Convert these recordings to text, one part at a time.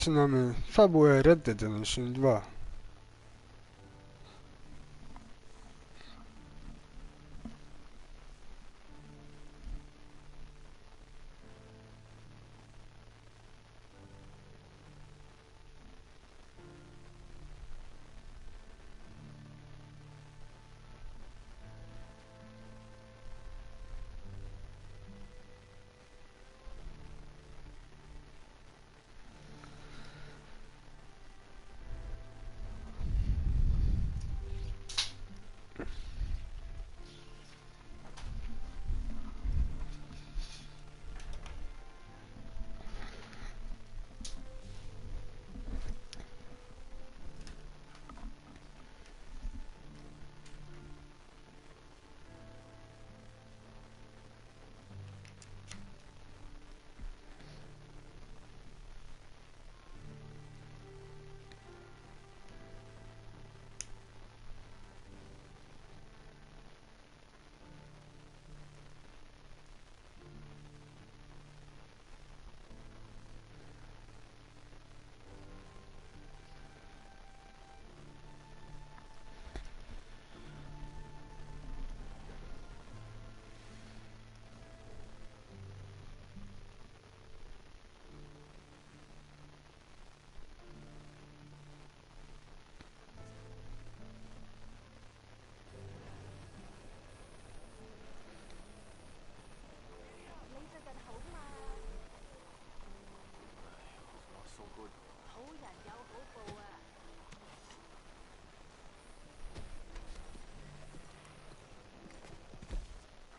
Zaczynamy fabułę Red Dead Redemption 2.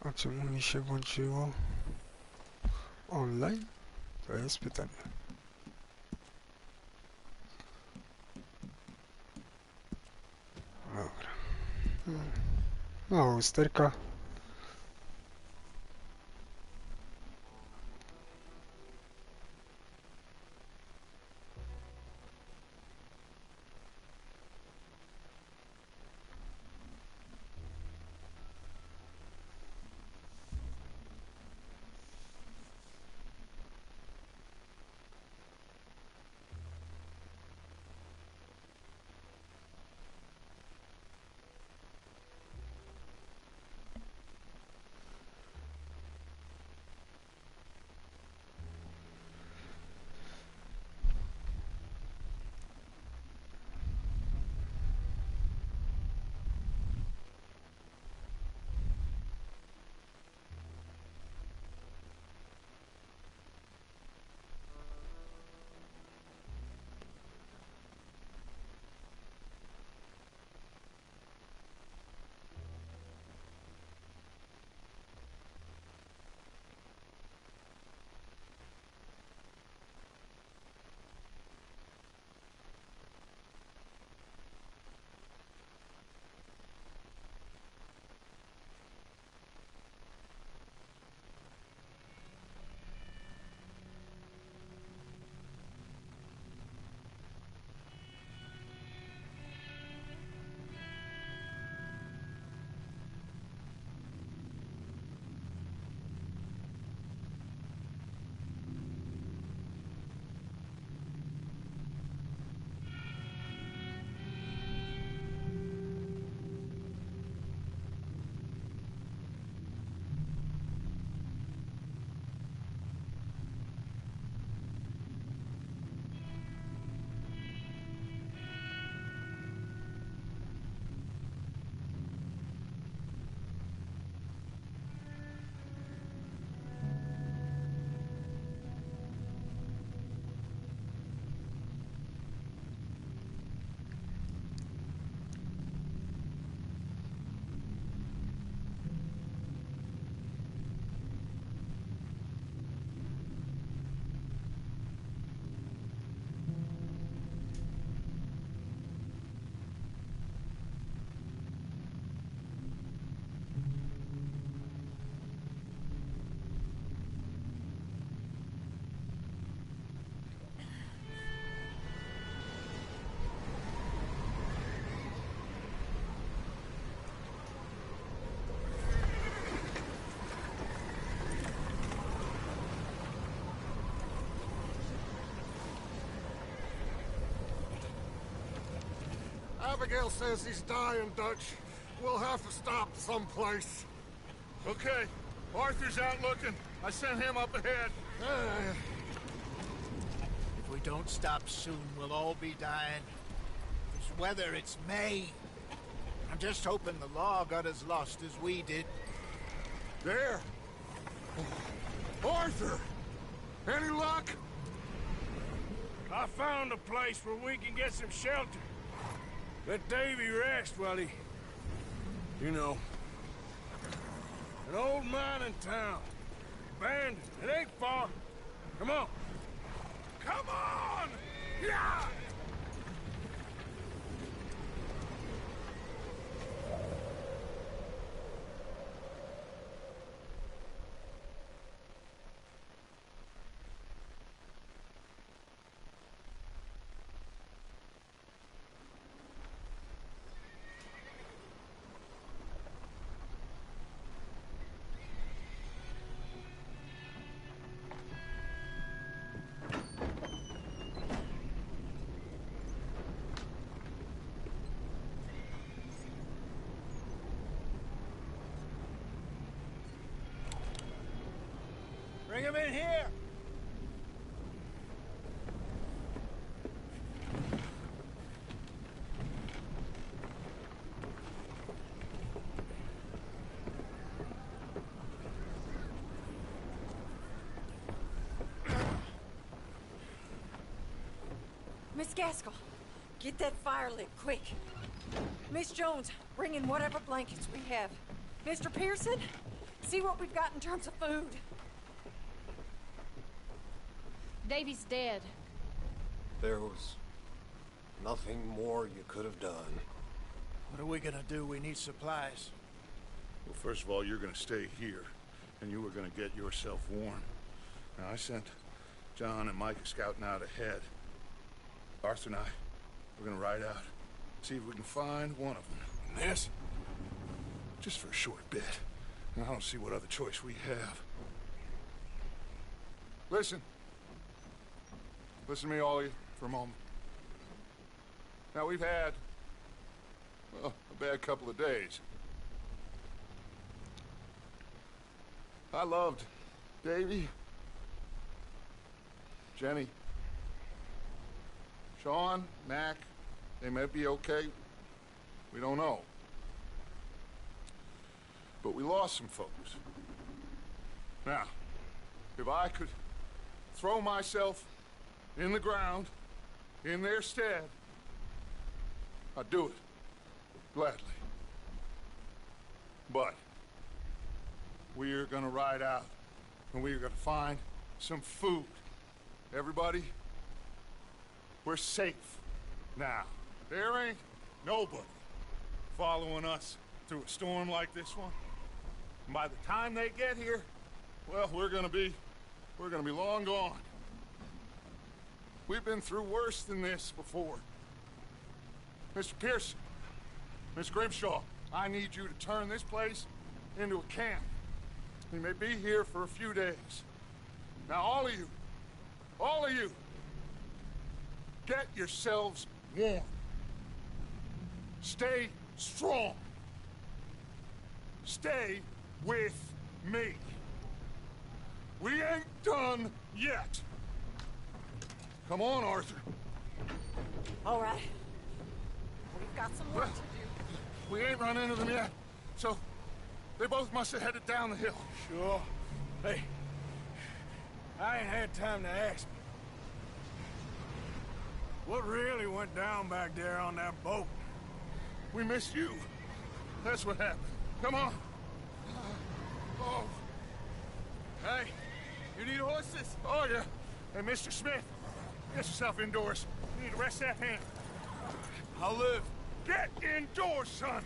A czemu mi się włączyło online? To jest pytanie. Dobra. Mała usterka. Miguel says he's dying, Dutch. We'll have to stop someplace. Okay. Arthur's out looking. I sent him up ahead. If we don't stop soon, we'll all be dying. This weather, it's May. I'm just hoping the law got as lost as we did. There! Arthur! Any luck? I found a place where we can get some shelter. Let Davy rest while he... You know. An old mining town. Abandoned. It ain't far. Come on. Come on! Yeah! Bring him in here! Miss Gaskell, get that fire lit, quick. Miss Jones, bring in whatever blankets we have. Mr. Pearson, see what we've got in terms of food. Davy's dead. There was nothing more you could have done. What are we gonna do? We need supplies. Well, first of all, you're gonna stay here, and you were gonna get yourself warm. Now, I sent John and Micah scouting out ahead. Arthur and I, we're gonna ride out, see if we can find one of them. And this, just for a short bit. And I don't see what other choice we have. Listen. Listen to me, all of you, for a moment. Now, we've had, well, a bad couple of days. I loved Davy, Jenny, Sean, Mac. They may be okay. We don't know. But we lost some folks. Now, if I could throw myself in the ground, in their stead, I'd do it, gladly. But we are gonna ride out, and we are gonna find some food. Everybody, we're safe now. There ain't nobody following us through a storm like this one. And by the time they get here, well, we're gonna be long gone. We've been through worse than this before. Mr. Pearson, Miss Grimshaw, I need you to turn this place into a camp. We may be here for a few days. Now, all of you, get yourselves warm. Stay strong. Stay with me. We ain't done yet. Come on, Arthur. All right. We've got some work to do. We ain't run into them yet, so they both must have headed down the hill. Sure. Hey, I ain't had time to ask. What really went down back there on that boat? We missed you. That's what happened. Come on. Oh. Hey, you need horses? Oh, yeah. Hey, Mr. Smith, get yourself indoors. You need to rest that hand. I'll live. Get indoors, son.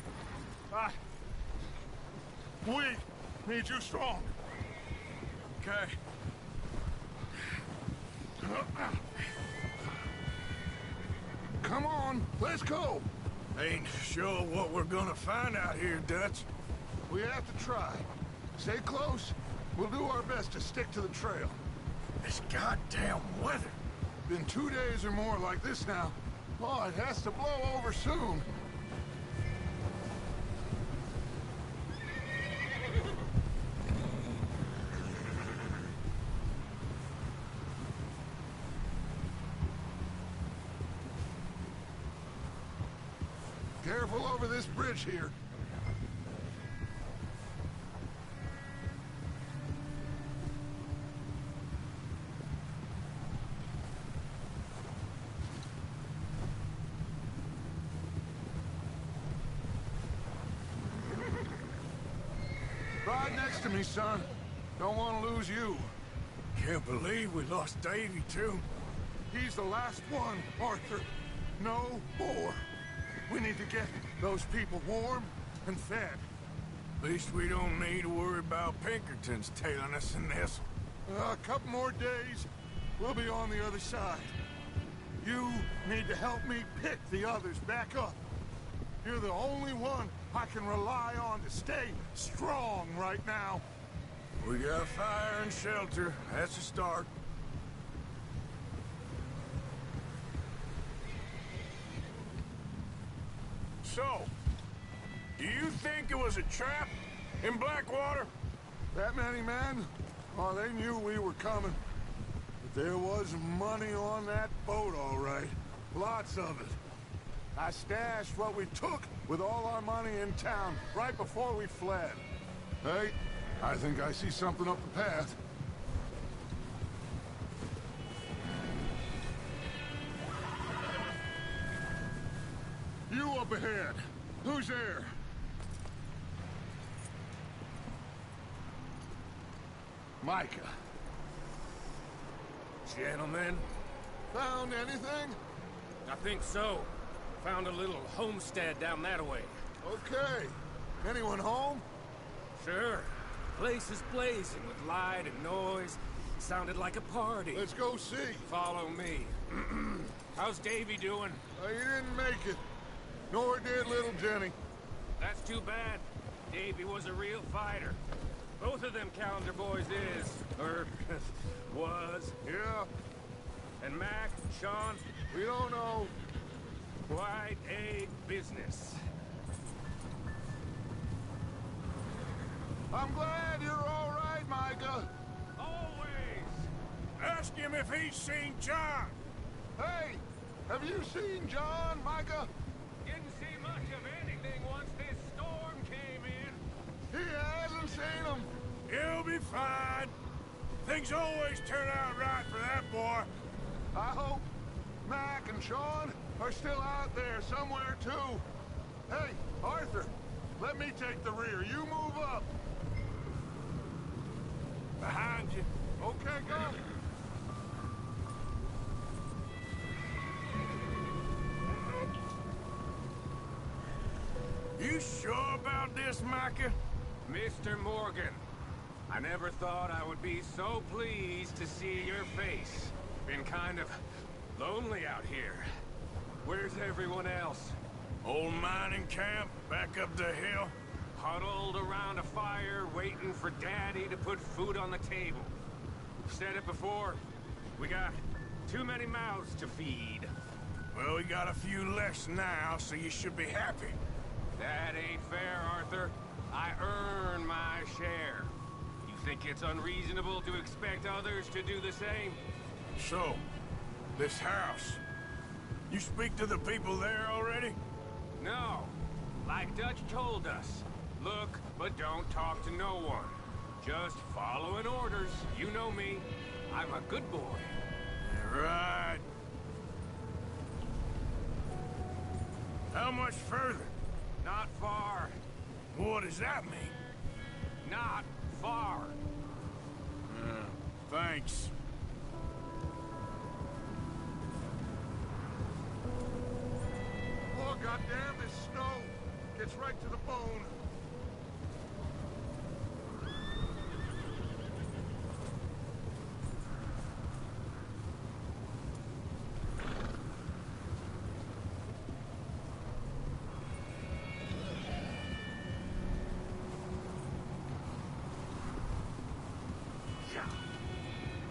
We need you strong. Okay. Come on, let's go. Ain't sure what we're gonna find out here, Dutch. We have to try. Stay close. We'll do our best to stick to the trail. This goddamn weather. Been 2 days or more like this now. Oh, it has to blow over soon. Careful over this bridge here. Ride next to me, son. Don't want to lose you. Can't believe we lost Davy, too. He's the last one, Arthur. No more. We need to get those people warm and fed. At least we don't need to worry about Pinkertons tailing us in this. A couple more days, we'll be on the other side. You need to help me pick the others back up. You're the only one I can rely on to stay strong right now. We got fire and shelter. That's a start. So, do you think it was a trap in Blackwater? That many men? Oh, they knew we were coming. But there was money on that boat, all right. Lots of it. I stashed what we took with all our money in town right before we fled. Hey, I think I see something up the path. You up ahead. Who's there? Micah. Gentlemen, Found anything? I think so. Found a little homestead down that way. Okay. Anyone home? Sure. Place is blazing with light and noise. Sounded like a party. Let's go see. Follow me. How's Davy doing? He didn't make it. Nor did little Jenny. That's too bad. Davy was a real fighter. Both of them Calendar boys is, or was. Yeah, And Mac, Sean, we don't know. quite a business. I'm glad you're all right, Micah. Always. ask him if he's seen John. Hey, have you seen John, Micah? Didn't see much of anything once this storm came in. He hasn't seen him. He'll be fine. Things always turn out right for that boy. I hope Mac and Sean are still out there somewhere, too. Hey, Arthur, let me take the rear. You move up. Behind you. Okay, go. You sure about this, Micah? Mr. Morgan, I never thought I would be so pleased to see your face. Been kind of lonely out here. Where's everyone else? Old mining camp, back up the hill. Huddled around a fire, waiting for Daddy to put food on the table. Said it before, we got too many mouths to feed. Well, we got a few less now, so you should be happy. That ain't fair, Arthur. I earn my share. You think it's unreasonable to expect others to do the same? So, this house. You speak to the people there already? No. Like Dutch told us. Look, but don't talk to no one. Just following orders. You know me. I'm a good boy. Right. How much further? Not far. What does that mean? Not far. Thanks. Oh, goddamn, this snow gets right to the bone.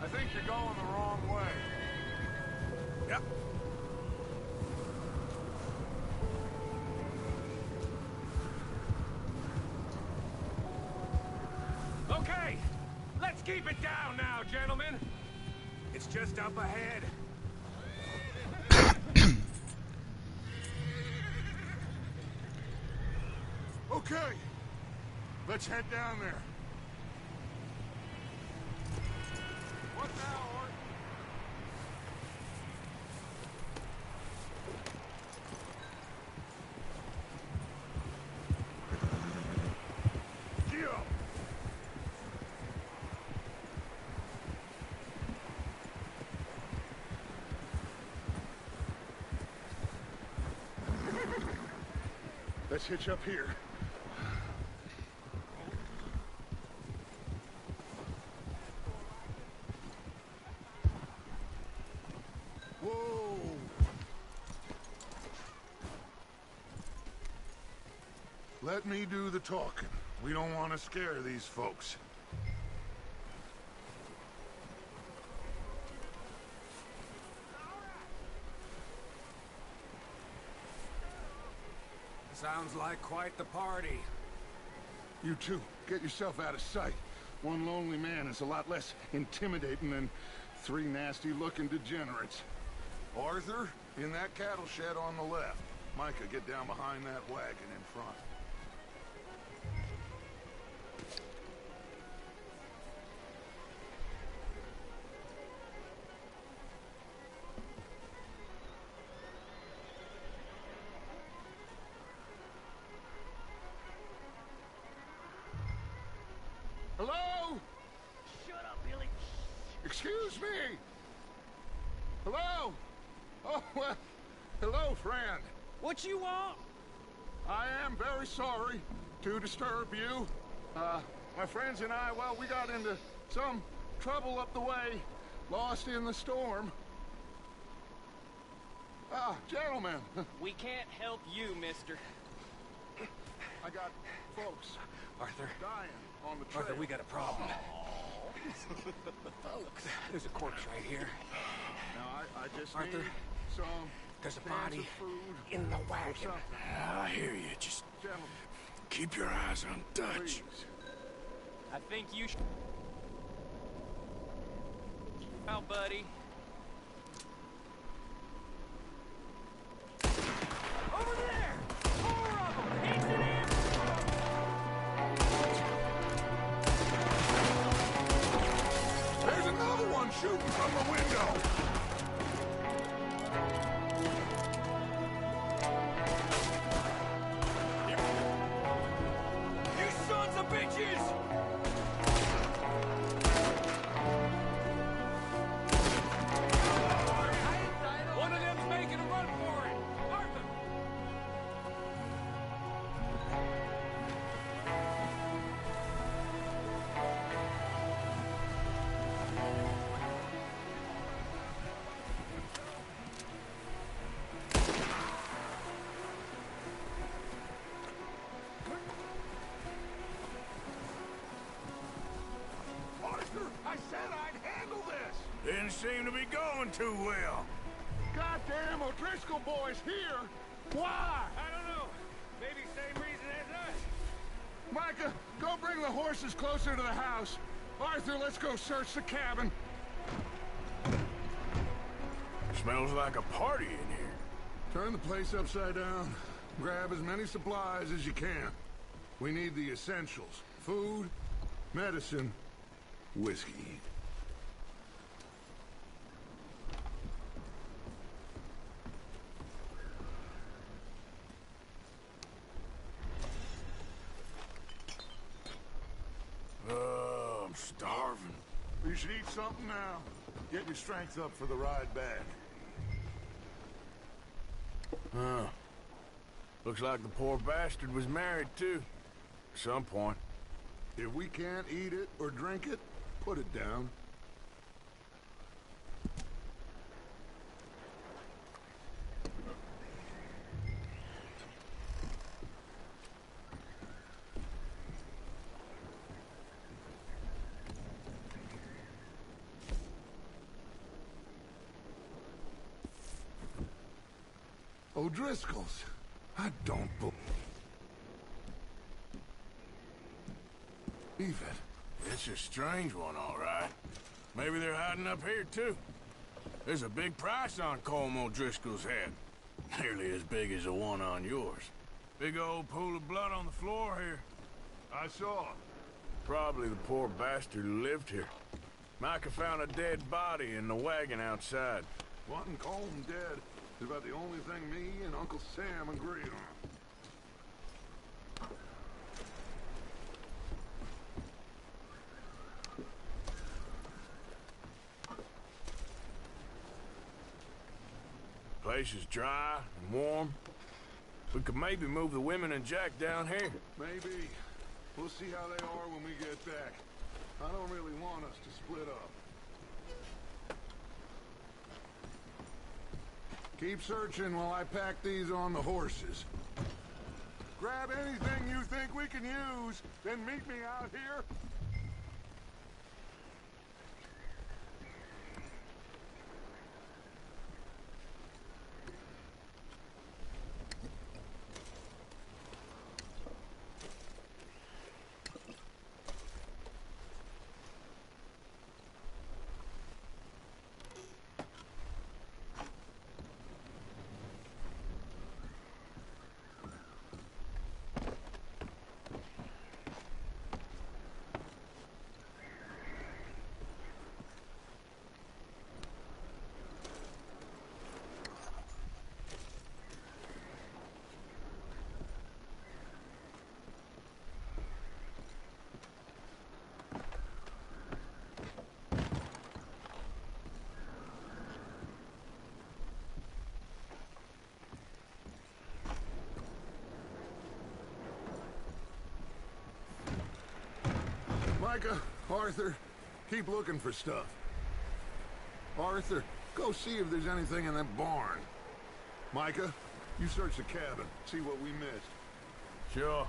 I think you're going the wrong way. Yep. Okay, let's keep it down now, gentlemen. It's just up ahead. Okay. Let's head down there. What now, Ort? Geo! Let's hitch up here. Whoa! Let me do the talking. We don't want to scare these folks. Sounds like quite the party. You two, get yourself out of sight. One lonely man is a lot less intimidating than three nasty-looking degenerates. Arthur, in that cattle shed on the left. Micah, get down behind that wagon in front. Hello? Shut up, Billy. Excuse me? Hello? Oh, well, hello, friend. What you want? I am very sorry to disturb you. My friends and I, well, we got into some trouble up the way, lost in the storm. Gentlemen, We can't help you, mister. I got folks Arthur, dying on the trail. Arthur, we got a problem. Folks, there's a corpse right here. Now, I just Arthur, need some there's a cans body of food in the or wagon. something. I hear you. Just Gentlemen, keep your eyes on Dutch. please. I think you should. Now, buddy. Over there! 4 of them! He's in here! There's another one shooting from the window. You sons of bitches! One of them's making a run for it! Arthur! Arthur, I said I'd handle this. Didn't seem to be going too well. Goddamn O'Driscoll boys here. Why? I don't know. Maybe same reason as us. Micah, go bring the horses closer to the house. Arthur, let's go search the cabin. Smells like a party in here. Turn the place upside down. Grab as many supplies as you can. We need the essentials. Food, medicine, whiskey. I'm starving. You should eat something now. Get your strength up for the ride back. Huh. Looks like the poor bastard was married, too. At some point. If we can't eat it or drink it, put it down. O'Driscoll's. I don't believe it. It's a strange one, all right. Maybe they're hiding up here, too. There's a big price on Colm O'Driscoll's head. Nearly as big as the one on yours. Big old pool of blood on the floor here. I saw. Probably the poor bastard who lived here. Micah found a dead body in the wagon outside. Wanting Colm dead is about the only thing me and Uncle Sam agree on. Place is dry and warm. We could maybe move the women and Jack down here. Maybe. We'll see how they are when we get back. I don't really want us to split up. Keep searching while I pack these on the horses. Grab anything you think we can use, then meet me out here. Micah, Arthur, keep looking for stuff. Arthur, go see if there's anything in that barn. Micah, you search the cabin, see what we missed. Sure.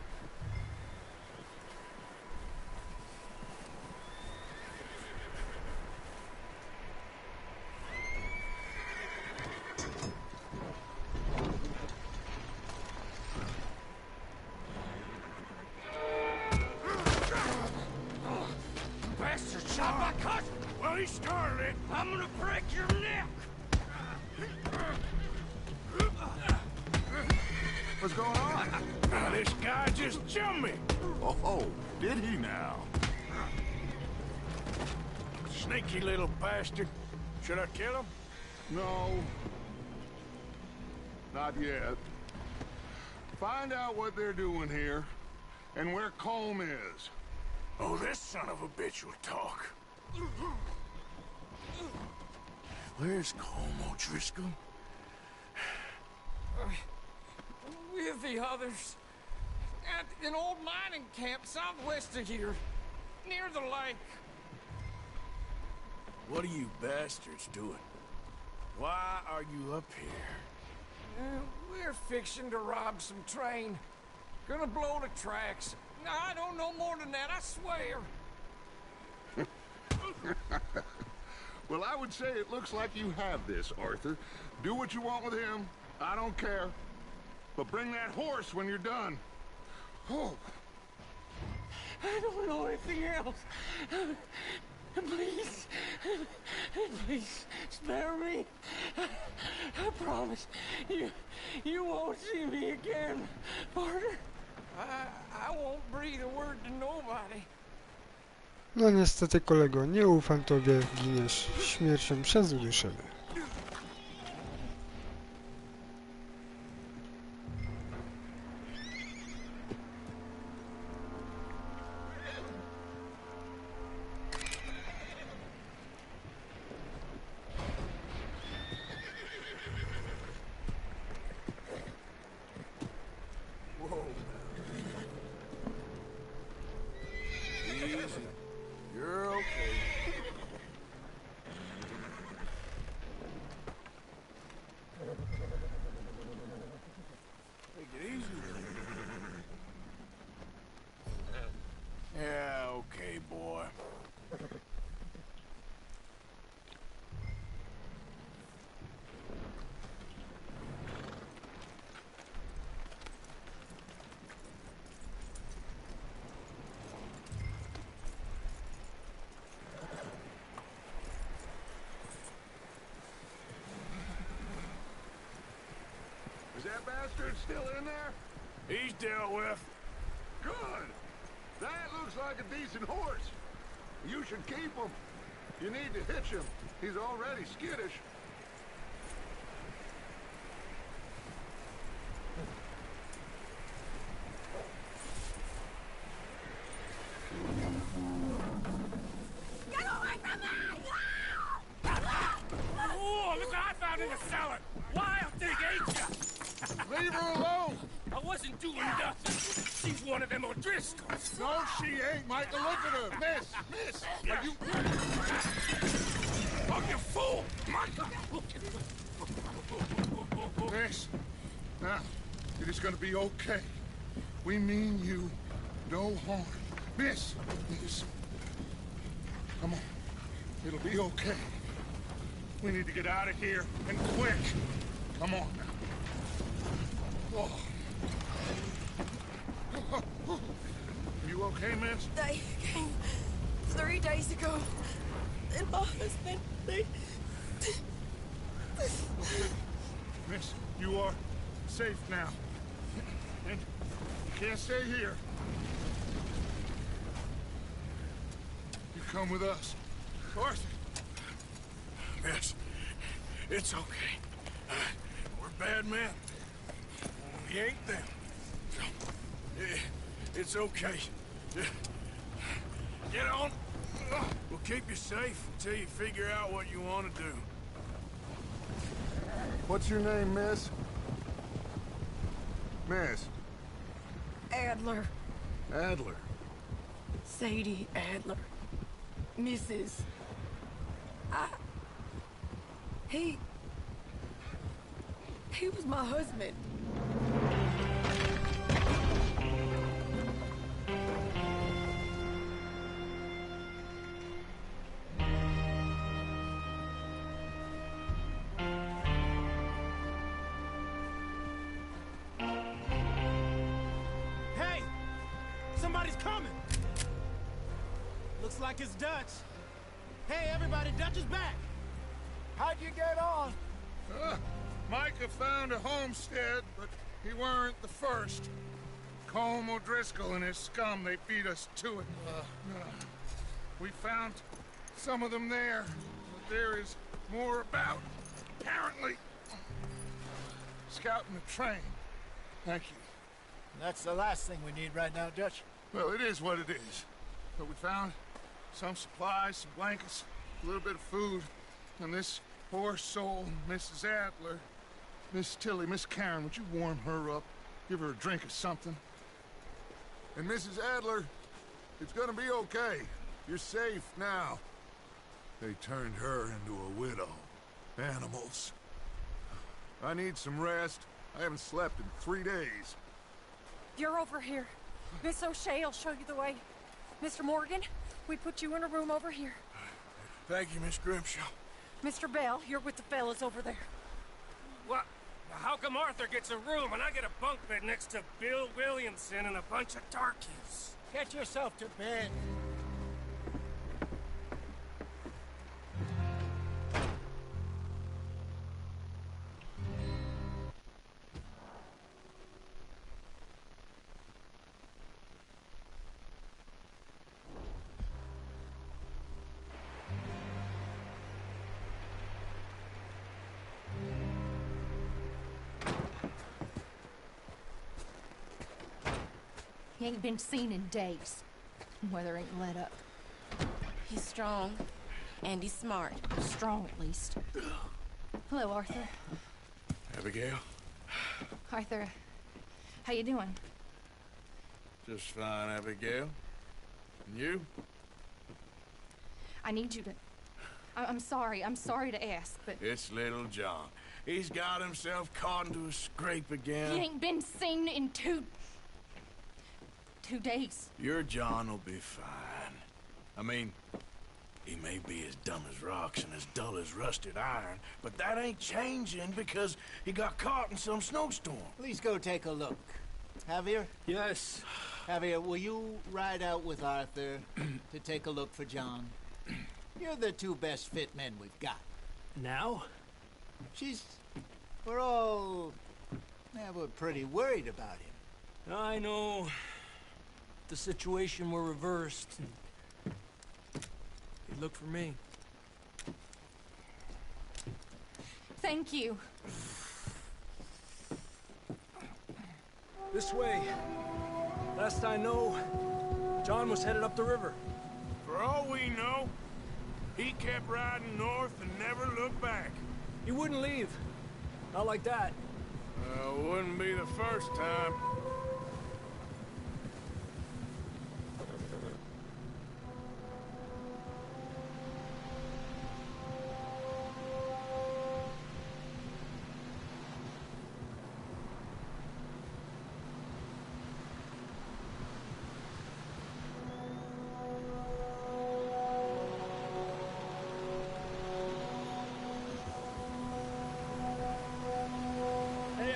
I'm gonna break your neck! What's going on? This guy just jumped me. Oh, did he now? Sneaky little bastard. Should I kill him? No. Not yet. Find out what they're doing here, and where Colm is. Oh, this son of a bitch will talk. Where's Colm O'Driscoll? With the others. At an old mining camp southwest of here. Near the lake. What are you bastards doing? Why are you up here? We're fixing to rob some train. Gonna blow the tracks. I don't know more than that, I swear. Well, I would say it looks like you have this, Arthur. Do what you want with him. I don't care. But bring that horse when you're done. Oh. I don't know anything else. Please. Please, spare me. I promise. You won't see me again, partner. I won't breathe a word to nobody. No niestety, kolego, nie ufam tobie, giniesz śmiercią przez uduszenie. Is that bastard still in there? He's dealt with. Good. That looks like a decent horse. You should keep him. You need to hitch him. He's already skittish. Get away from me! Oh, look what I found in the cellar! Wild thing, ain't ya? Leave her alone! I wasn't doing nothing. She's one of them O'Driscolls. No, she ain't, Michael. Look at her. Miss, are you... Oh, you fool! Michael! Miss, now, it is gonna be okay. We mean you no harm. Miss, come on. It'll be okay. We need to get out of here, and quick. Come on now. Oh. You okay, miss? They came 3 days ago. And my husband, Miss, you are safe now. And you can't stay here. You come with us. Arthur. Miss, it's okay. We're bad men. We ain't them. So, it's okay. Get on. We'll keep you safe until you figure out what you want to do. What's your name, miss? Miss. Adler. Adler. Sadie Adler. Mrs. He was my husband. Hey! Somebody's coming! Looks like it's Dutch. Hey, everybody, Dutch is back! How'd you get on? Micah found a homestead, but he weren't the first. Colm O'Driscoll and his scum, they beat us to it. We found some of them there, but there is more about, apparently. Scouting the train. Thank you. That's the last thing we need right now, Dutch. Well, it is what it is. But we found some supplies, some blankets, a little bit of food, and this poor soul, Mrs. Adler, Miss Tilly, Miss Karen, would you warm her up? Give her a drink or something? And Mrs. Adler, it's gonna be okay. You're safe now. They turned her into a widow. Animals. I need some rest. I haven't slept in 3 days. You're over here. Miss O'Shea will show you the way. Mr. Morgan, we put you in a room over here. Thank you, Miss Grimshaw. Mr. Bell, you're with the fellas over there. What? How come Arthur gets a room and I get a bunk bed next to Bill Williamson and a bunch of darkies? Get yourself to bed. He ain't been seen in days. Weather ain't let up. He's strong, and he's smart. Strong, at least. Hello, Arthur. Abigail? Arthur, how you doing? Just fine, Abigail. And you? I need you to... I'm sorry to ask, but... It's little John. He's got himself caught into a scrape again. He ain't been seen in 2 days. Your John will be fine. I mean, he may be as dumb as rocks and as dull as rusted iron, but that ain't changing because he got caught in some snowstorm. Please go take a look. Javier? Yes. Javier, will you ride out with Arthur to take a look for John? You're the 2 best fit men we've got. Now? We're all... we're pretty worried about him. I know if the situation were reversed, you'd look for me. Thank you. This way. Last I know, John was headed up the river. For all we know, he kept riding north and never looked back. He wouldn't leave. Not like that. Wouldn't be the first time.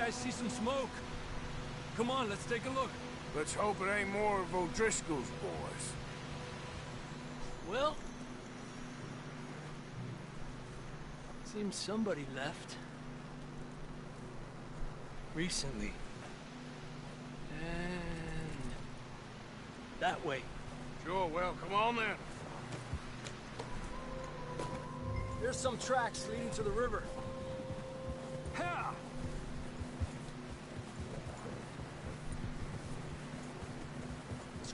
I see some smoke. Come on, let's take a look. Let's hope it ain't more of O'Driscoll's boys. Well, seems somebody left. Recently. And that way. Sure, well, come on then. There's some tracks leading to the river. Ha!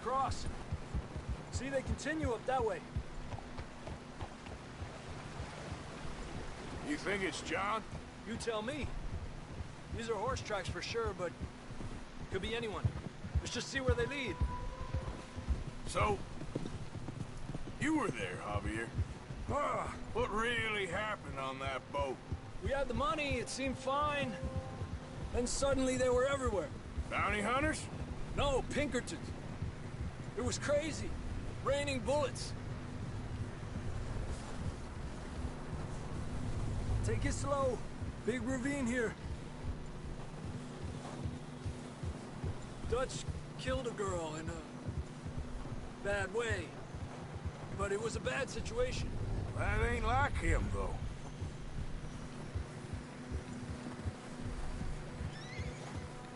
Cross. See, they continue up that way. You think it's John? You tell me. These are horse tracks for sure, but could be anyone. Let's just see where they lead. So, you were there, Javier. What really happened on that boat? We had the money, it seemed fine. Then suddenly they were everywhere. Bounty hunters? No, Pinkertons. It was crazy. Raining bullets. Take it slow. Big ravine here. Dutch killed a girl in a bad way. But it was a bad situation. That ain't like him, though.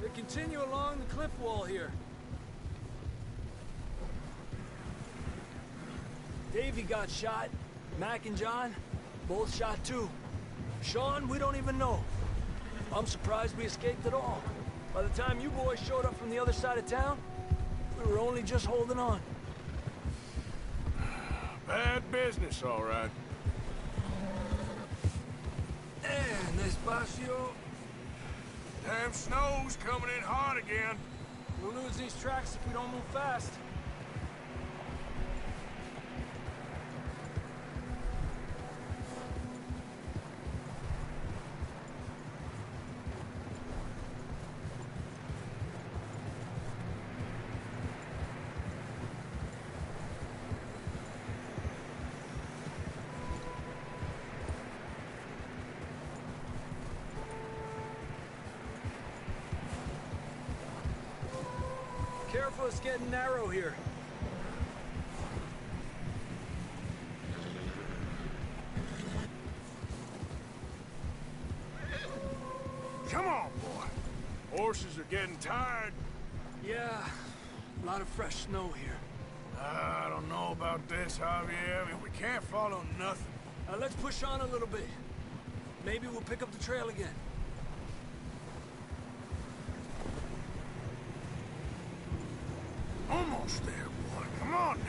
They continue along the cliff wall here. Davey got shot. Mac and John, both shot too. Sean, we don't even know. I'm surprised we escaped at all. By the time you boys showed up from the other side of town, we were only just holding on. Bad business, all right. And despacio. Damn snow's coming in hard again. We'll lose these tracks if we don't move fast. Careful, it's getting narrow here. Come on, boy. Horses are getting tired. Yeah, a lot of fresh snow here. I don't know about this, Javier. I mean, we can't follow nothing. Let's push on a little bit. Maybe we'll pick up the trail again. Almost there, boy. Come on now.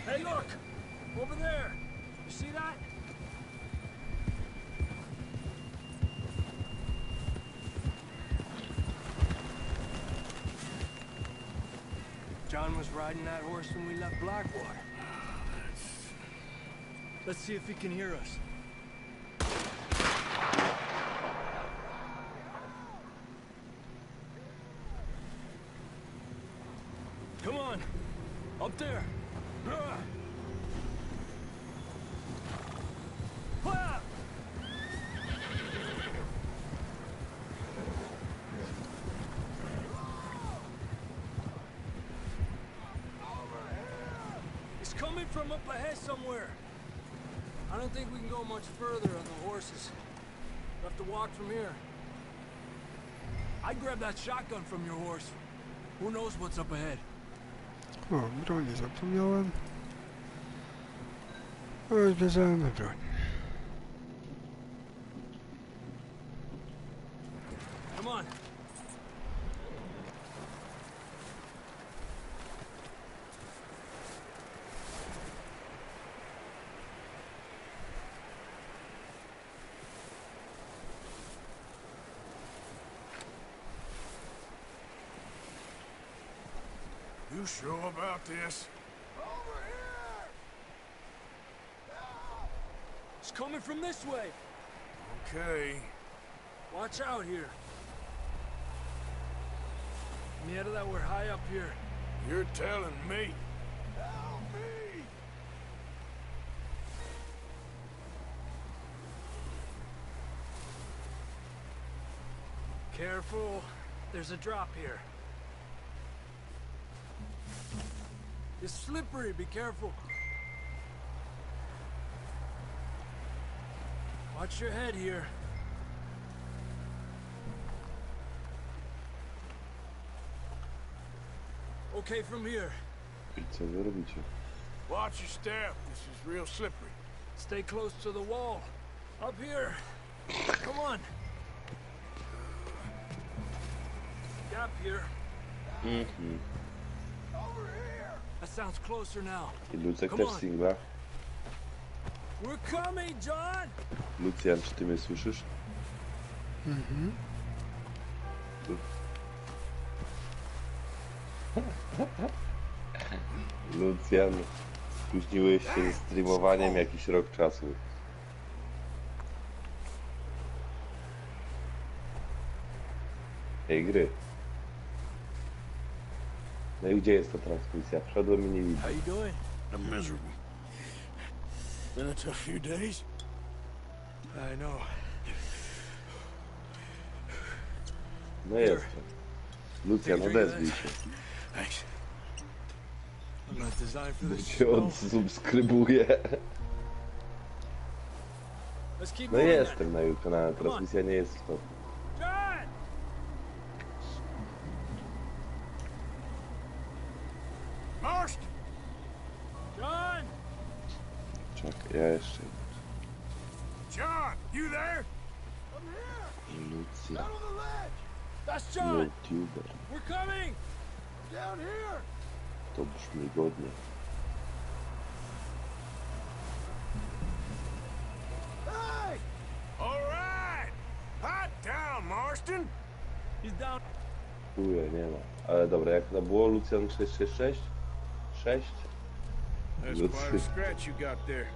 Hey, look! Over there! You see that? John was riding that horse when we left Blackwater. Let's see if he can hear us. Come on! Up there! He's coming from up ahead somewhere. I don't think we can go much further on the horses. have to walk from here. I grabbed that shotgun from your horse. Who knows what's up ahead? O, broni zapomniałem. O, bierzemy broń. Come on. You sure about this? Over here! It's coming from this way. Okay. Watch out here. Mierda, that we're high up here. You're telling me. Help me! Careful. There's a drop here. It's slippery. Be careful. Watch your head here. Okay, from here. I co wy robicie? Watch your step. This is real slippery. Stay close to the wall. Up here. Come on. Gap here. Mhm. Over here. That sounds closer now. I Lucek Come też on. singla. We're coming, John. Lucjan, czy ty mnie słyszysz? Mhm. Lucjan, spóźniłeś się ze streamowaniem jakiś rok czasu. Tej gry. No i gdzie jest ta transmisja? Wszedłem i nie widzę. How you doing? I'm miserable. Been a tough few days. I know. No jestem. Lucjan, odezwij się. Thanks. I'm not designed for Bo this. cię odsubskrybuję. Let's keep No moving. jestem na YouTube, ale transmisja nie jest istotna. John! Marston! John! Czekaj, ja jeszcze. John, you there? Lucjan, Down on the ledge! That's John! YouTuber. We're coming! Down here! To brzmi godnie. Hey! All right. Hot down, Marston. He's down. Chuje, nie ma. Ale dobra, jak to było? Lucjan 666? 6? That's quite a scratch you got there.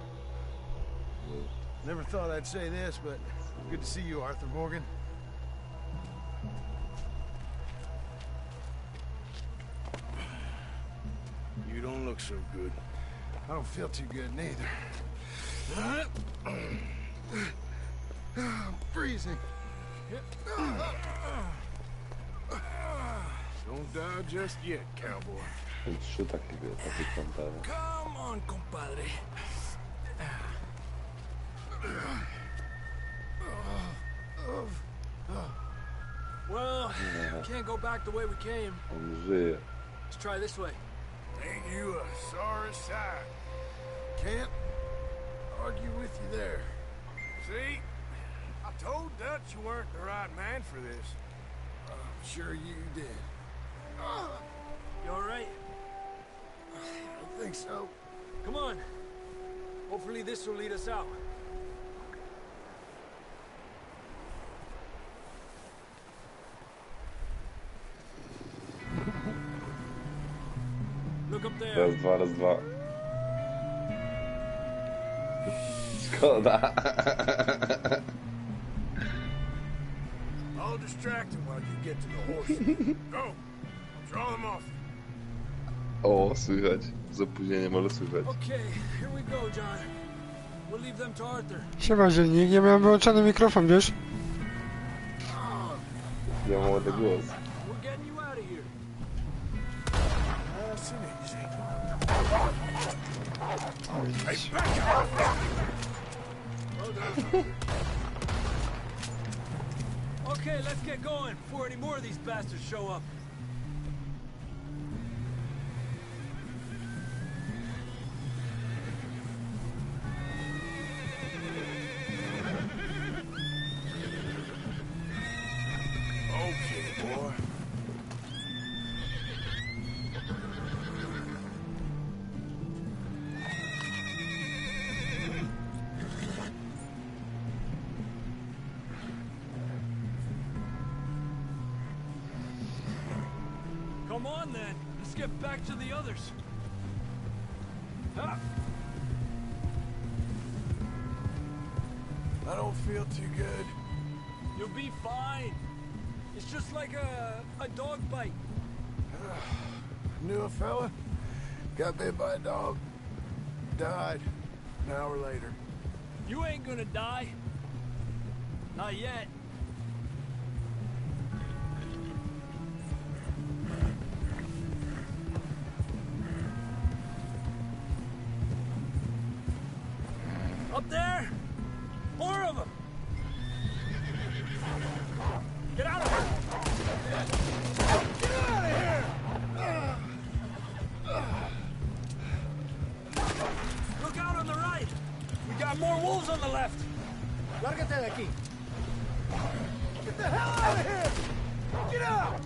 Never thought I'd say this, but good to see you, Arthur Morgan. You don't look so good. I don't feel too good neither. I'm freezing. Don't die just yet, cowboy. 3 takie komentarze. Come on, compadre. Well, can't go back the way we came. On żyje. Let's try this way. Ain't you a sorry sight? Can't argue with you there. See? I told Dutch you weren't the right man for this. I'm sure you did. You all right? I think so. Come on. Hopefully this will lead us out. Look up there. Raz, dwa, raz, dwa. Szkoda. I'll distract him while you get to the horse. Go! Draw them off. O, słychać. Z opóźnieniem, ale słychać. Okay, here we go, John. We'll leave them to Arthur. Siema, dziennik. Ja miałem wyłączony mikrofon, wiesz? Ja mam ładny głos. We're getting you out of here. Nice and easy. O, widzisz. Back up! Well done. Okay, let's get going before any more of these bastards show up. Okay, boy. Come on, then. Let's get back to the others. Ah. I don't feel too good. You'll be fine. It's just like a dog bite. Knew a fella, got bit by a dog, died an hour later. You ain't gonna die. Not yet. Up there? 4 of them. Get out of here! Get out of here! Look out on the right! We got more wolves on the left! Lárgate de aquí. Get the hell out of here! Get out!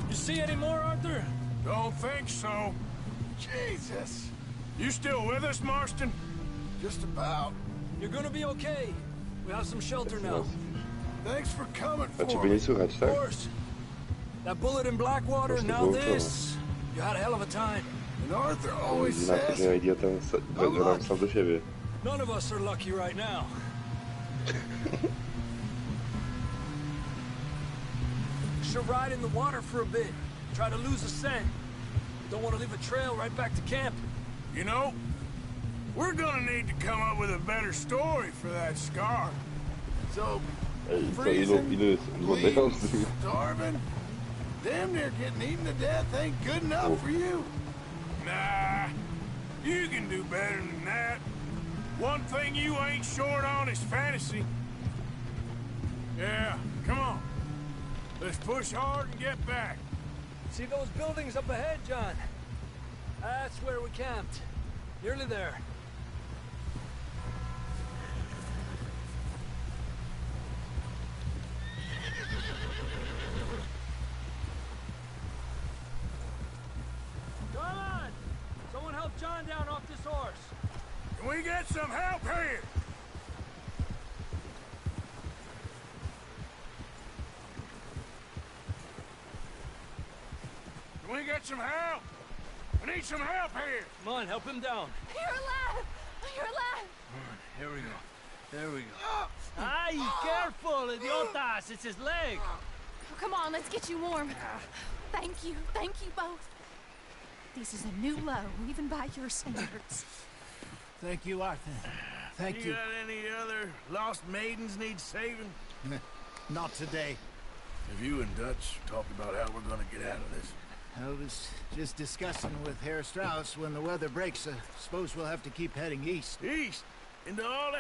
You see any more, Arthur? Don't think so. Jesus! You still with us, Marston? Just about. You're gonna be okay. We have some shelter now. Thanks for coming A for ciebie me. nie słychać, Of tak? course. That bullet in Blackwater, Prosto now wyłączone. this. You had a hell of a time. And Arthur always Widzi na to, says, że ja idiotem gadam sam do siebie. None of us are lucky right now. Should ride in the water for a bit. Try to lose a scent. Don't want to leave a trail right back to camp. You know, we're gonna need to come up with a better story for that scar. so Ej, co, freezing, ilu jest oglądających? bleeding, starving, damn near getting eaten to death ain't good enough for you. Nah, you can do better than that. One thing you ain't short on is fantasy. Yeah, come on. Let's push hard and get back. See those buildings up ahead, John? That's where we camped. Nearly there. Come on! Someone help John down off this horse. Can we get some help here? Can we get some help? I need some help here. Come on, help him down. You're alive! You're alive! Here we go. There we go. Ay, careful, idiotas! It's his leg. Oh, come on, let's get you warm. Thank you both. This is a new low, even by your standards. Thank you, Arthur. Thank you. Got any other lost maidens need saving? Not today. Have you and Dutch talked about how we're gonna get out of this? I was just discussing with Herr Strauss when the weather breaks. I suppose we'll have to keep heading east. East? Into all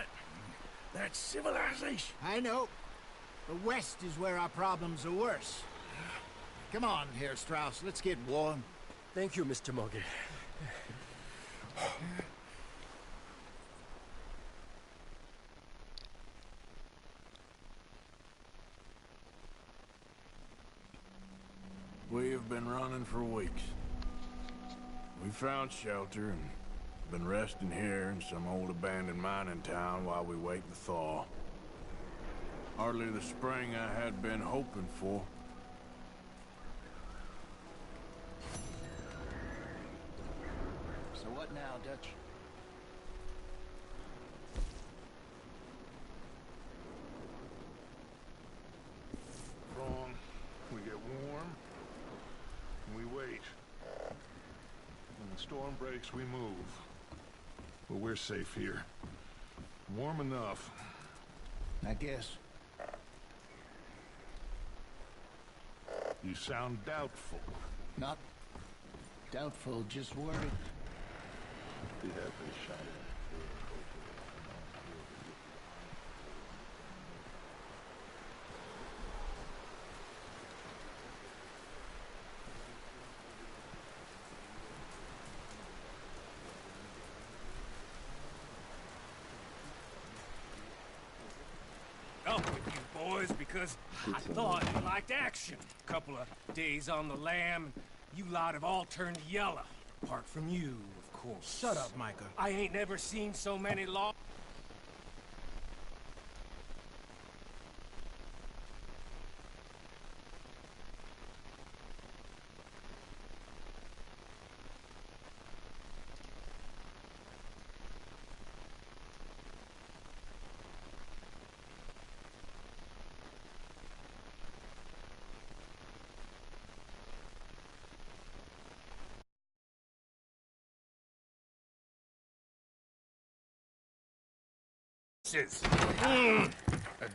that civilization. I know. The west is where our problems are worse. Come on, Herr Strauss. Let's get warm. Thank you, Mr. Moggy. We have been running for weeks. We found shelter and been resting here in some old abandoned mining town while we wait the thaw. Hardly the spring I had been hoping for. So what now, Dutch? Wrong. We get warm, and we wait. When the storm breaks, we move. But we're safe here. Warm enough. I guess. You sound doubtful. Not doubtful, just worried. The epic shot. because I thought you liked action. Couple of days on the lam, you lot have all turned yellow. Apart from you, of course. Shut up, Micah. I ain't never seen so many law... I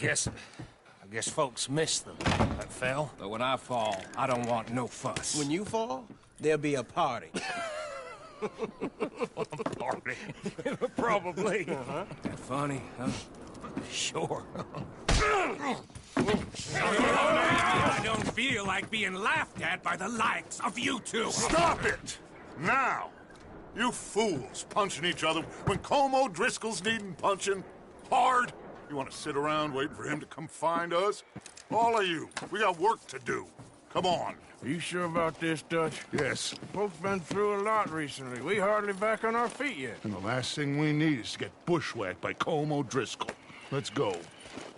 guess folks miss them. That fell. But when I fall, I don't want no fuss. When you fall, there'll be a party. Party? Probably. That funny, huh? Sure. I don't feel like being laughed at by the likes of you two. Stop it! Now! You fools punching each other when Colm O'Driscoll's needing punching. Hard? You want to sit around waiting for him to come find us? All of you, we got work to do. Come on. Are you sure about this, Dutch? Yes. Folks been through a lot recently. We hardly back on our feet yet. And the last thing we need is to get bushwhacked by Colm O'Driscoll. Let's go.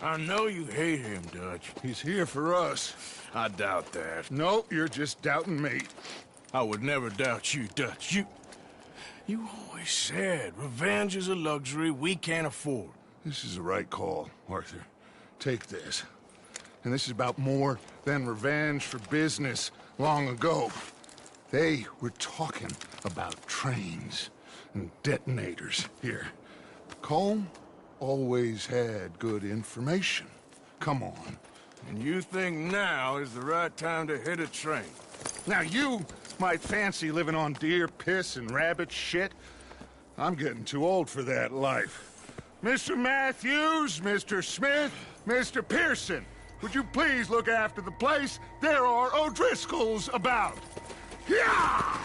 I know you hate him, Dutch. He's here for us. I doubt that. No, you're just doubting me. I would never doubt you, Dutch. You always said revenge is a luxury we can't afford. This is the right call, Arthur. Take this. And this is about more than revenge for business long ago. They were talking about trains and detonators here. Colm always had good information. Come on. And you think now is the right time to hit a train? Now you might fancy living on deer piss and rabbit shit. I'm getting too old for that life. Mr. Matthews, Mr. Smith, Mr. Pearson, would you please look after the place? There are O'Driscolls about. Yeah!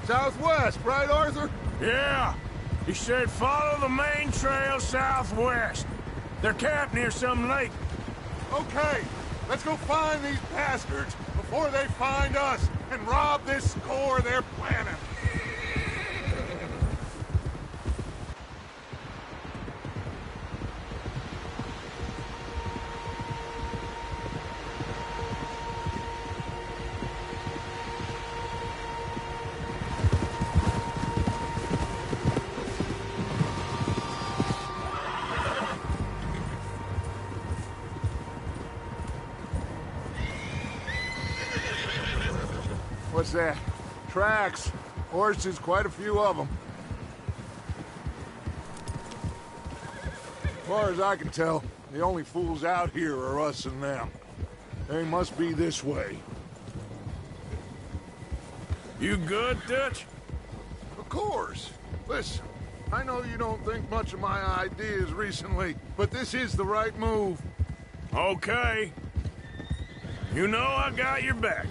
Southwest, right, Arthur? Yeah. He said follow the main trail southwest. They're camped near some lake. Okay, let's go find these bastards before they find us and rob this score they're planning. What's that? Tracks. Horses, quite a few of them. As far as I can tell, the only fools out here are us and them. They must be this way. You good, Dutch? Of course. Listen, I know you don't think much of my ideas recently, but this is the right move. Okay. You know I got your back.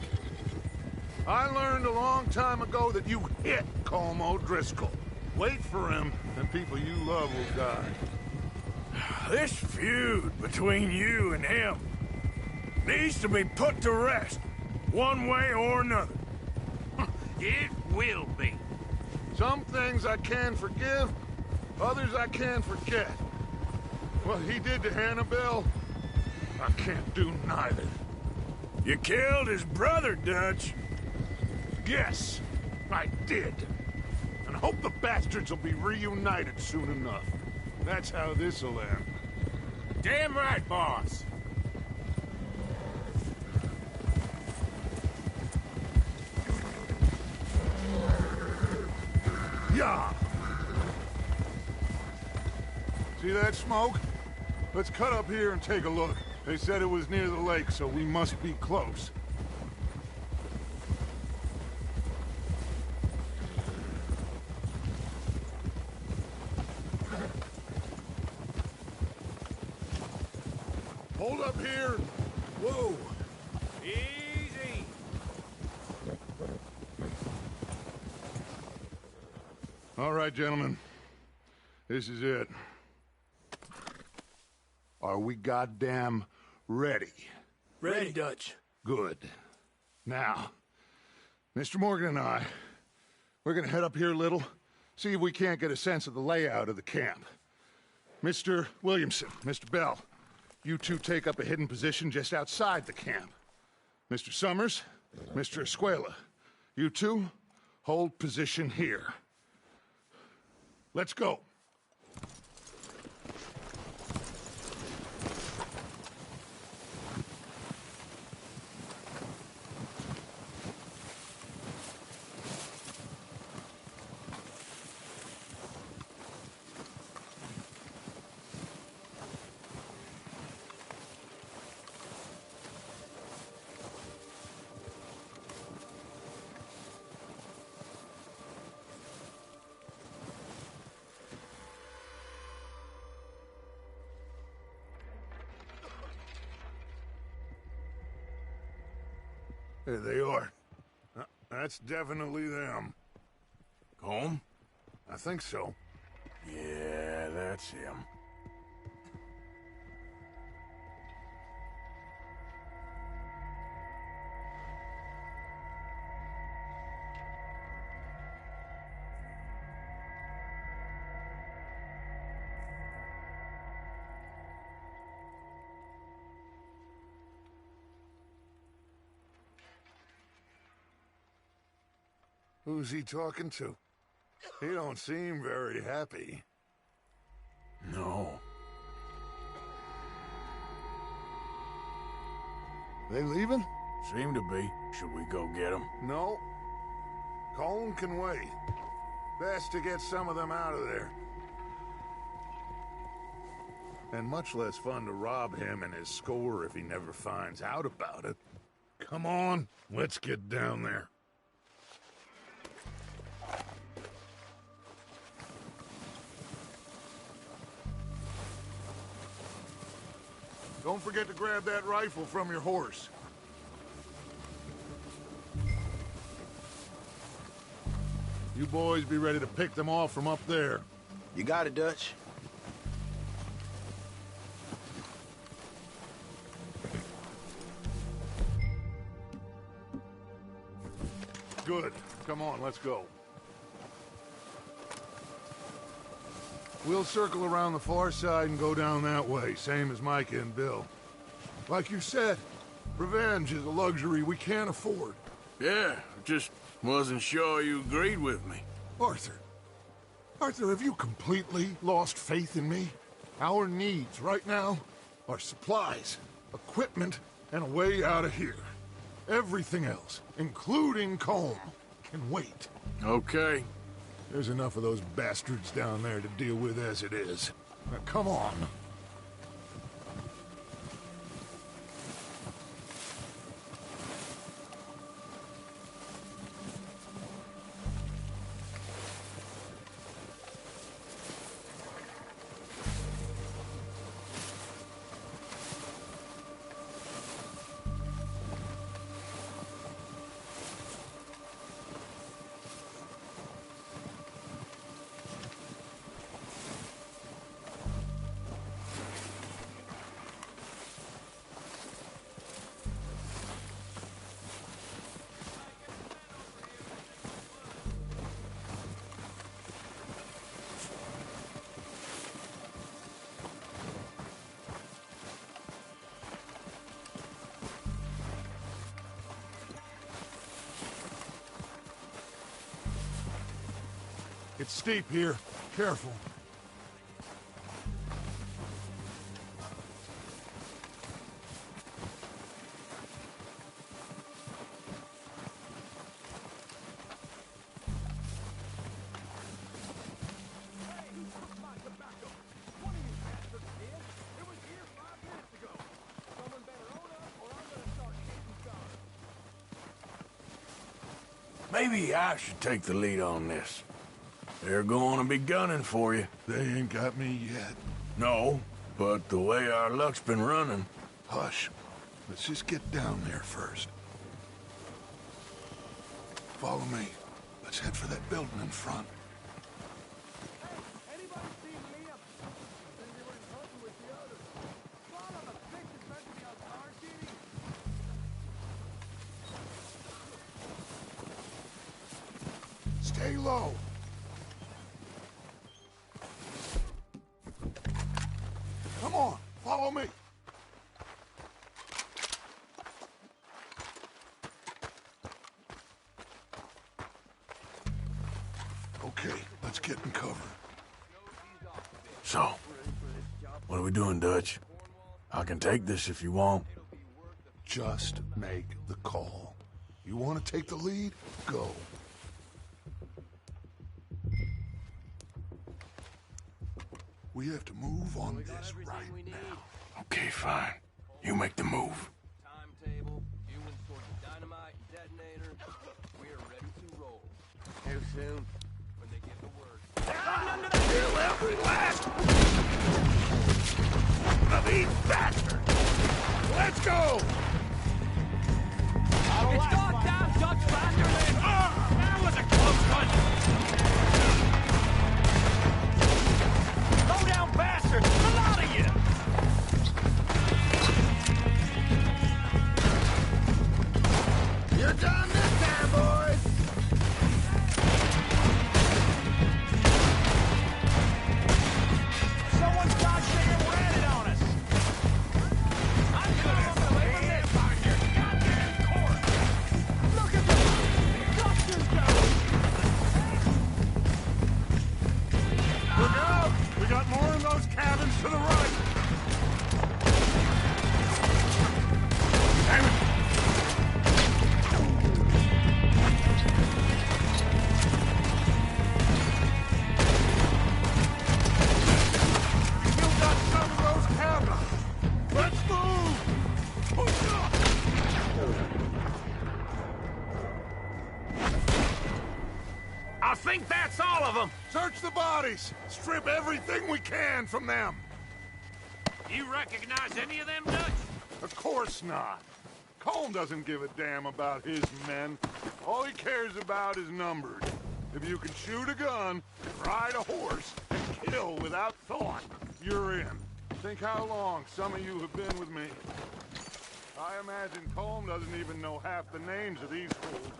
I learned a long time ago that you hit Colm O'Driscoll. Wait for him, and people you love will die. This feud between you and him needs to be put to rest, one way or another. It will be. Some things I can forgive, others I can forget. What he did to Annabelle, I can't do neither. You killed his brother, Dutch. Yes, I did. And I hope the bastards will be reunited soon enough. That's how this'll end. Damn right, boss. Yeah. See that smoke? Let's cut up here and take a look. They said it was near the lake, so we must be close. Hold up here. Whoa. Easy. All right, gentlemen. This is it. Are we goddamn ready? Ready, Dutch. Good. Now, Mr. Morgan and I, we're gonna head up here a little, see if we can't get a sense of the layout of the camp. Mr. Williamson, Mr. Bell, you two take up a hidden position just outside the camp. Mr. Summers, Mr. Escuela, you two hold position here. Let's go. There they are. That's definitely them. Home? I think so. Yeah, that's him. Who's he talking to? He don't seem very happy. No. They leaving? Seem to be. Should we go get them? No. Colin can wait. Best to get some of them out of there. And much less fun to rob him and his score if he never finds out about it. Come on, let's get down there. Don't forget to grab that rifle from your horse. You boys be ready to pick them off from up there. You got it, Dutch. Good. Come on, let's go. We'll circle around the far side and go down that way, same as Micah and Bill. Like you said, revenge is a luxury we can't afford. Yeah, just wasn't sure you agreed with me. Arthur. Arthur, have you completely lost faith in me? Our needs right now are supplies, equipment, and a way out of here. Everything else, including Colm, can wait. Okay. There's enough of those bastards down there to deal with as it is. Now, come on. It's steep here. Careful. Maybe I should take the lead on this. They're going to be gunning for you. They ain't got me yet. No, but the way our luck's been running... Hush. Let's just get down there first. Follow me. Let's head for that building in front. Anybody seen Stay low. Come on, follow me. Okay, let's get in cover. So, what are we doing, Dutch? I can take this if you want. Just make the call. You want to take the lead? Go. We have to move on this right now. Okay, fine. You make the move. Timetable, you import the dynamite and detonator. We are ready to roll. Too soon. When they give the word. Kill every last of these bastards! Let's go! It's goddamn Dutch Vanderlyn! That was a close one! Low down bastards! A lot of you! You're done this time, boys! Someone's goddamn ratted on us! I'm gonna away from this on your goddamn court! Look at the dusters go! Look out! We got more in those cabins to the right! Damn it! We still got some of those cabins! Let's move! Push up! I think that's all of them! Search the bodies! Strip everything we can from them! You recognize any of them, Dutch? Of course not. Colm doesn't give a damn about his men. All he cares about is numbers. If you can shoot a gun, ride a horse, and kill without thought, you're in. Think how long some of you have been with me. I imagine Colm doesn't even know half the names of these fools.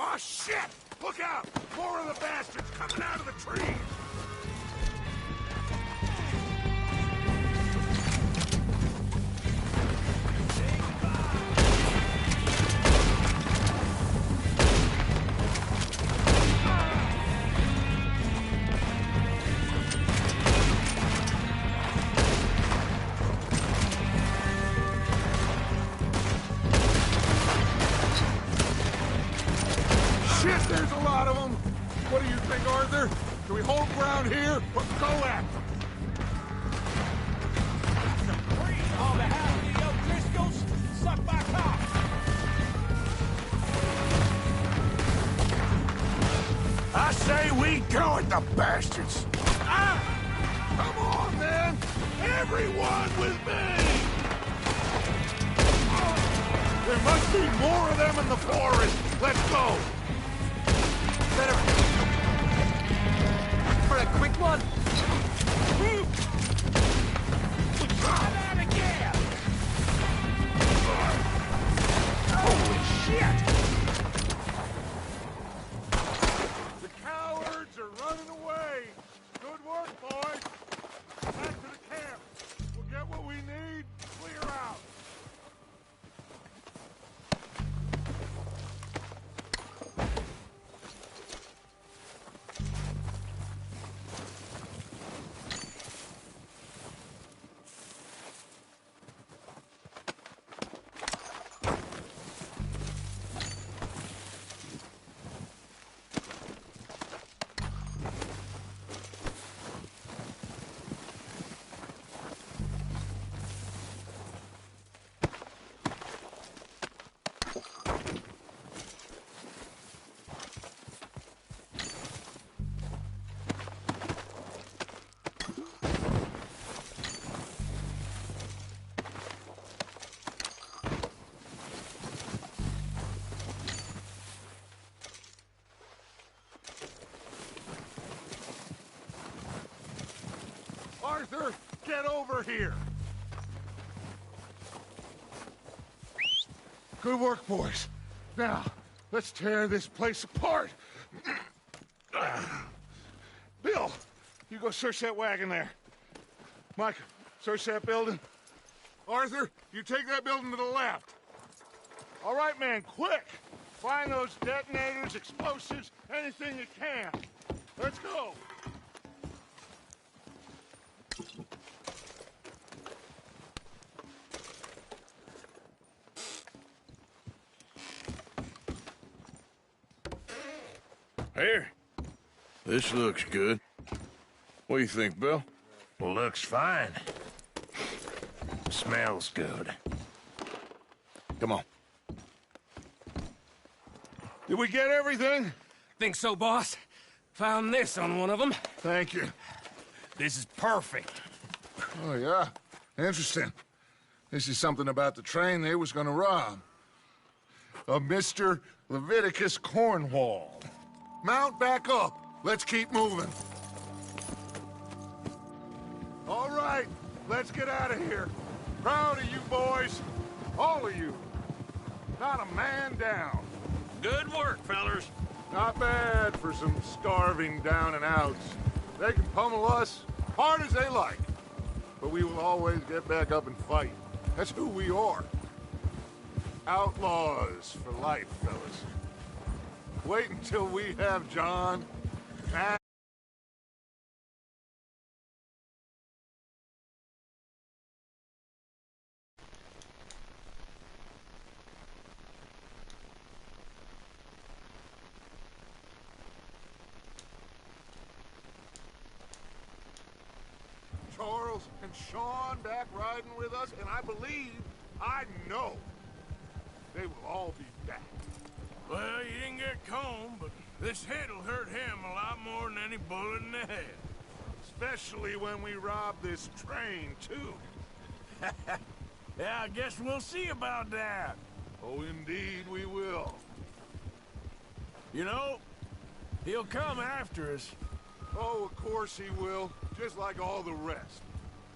Oh, shit! Look out! More of the bastards coming out of the trees! Shit, there's a lot of them! What do you think, Arthur? Do we hold ground here, or go at them? On behalf of the O'Driscolls, suck my cock! I say we go at the bastards! Ah! Come on, then! Everyone with me! There must be more of them in the forest! Let's go! Better... For a quick one? I'm out of gas! Holy shit! The cowards are running away! Good work, boys! Back to the camp! We'll get what we need, clear out! Arthur, get over here! Good work, boys. Now, let's tear this place apart. Bill, you go search that wagon there. Mike, search that building. Arthur, you take that building to the left. All right, man, quick! Find those detonators, explosives, anything you can. Let's go! Here. This looks good. What do you think, Bill? Looks fine. Smells good. Come on. Did we get everything? Think so, boss. Found this on one of them. Thank you. This is perfect. Oh, yeah? Interesting. This is something about the train they was gonna rob. A Mr. Leviticus Cornwall. Mount back up. Let's keep moving. All right, let's get out of here. Proud of you boys. All of you. Not a man down. Good work, fellers. Not bad for some starving down and outs. They can pummel us hard as they like. But we will always get back up and fight. That's who we are. Outlaws for life, fellas. Wait until we have John and Charles and Sean back riding with us, and I believe, I know, they will all be back. Well, you didn't get Combe, but this hit'll hurt him a lot more than any bullet in the head. Especially when we rob this train, too. Yeah, I guess we'll see about that. Oh, indeed we will. You know, he'll come after us. Oh, of course he will, just like all the rest.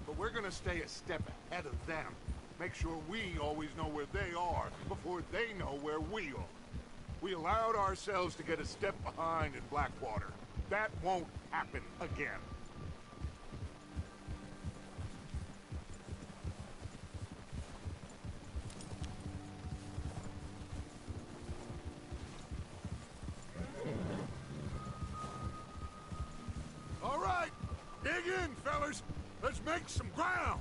But we're gonna stay a step ahead of them. Make sure we always know where they are before they know where we are. We allowed ourselves to get a step behind in Blackwater. That won't happen again. All right, dig in, fellas. Let's make some ground.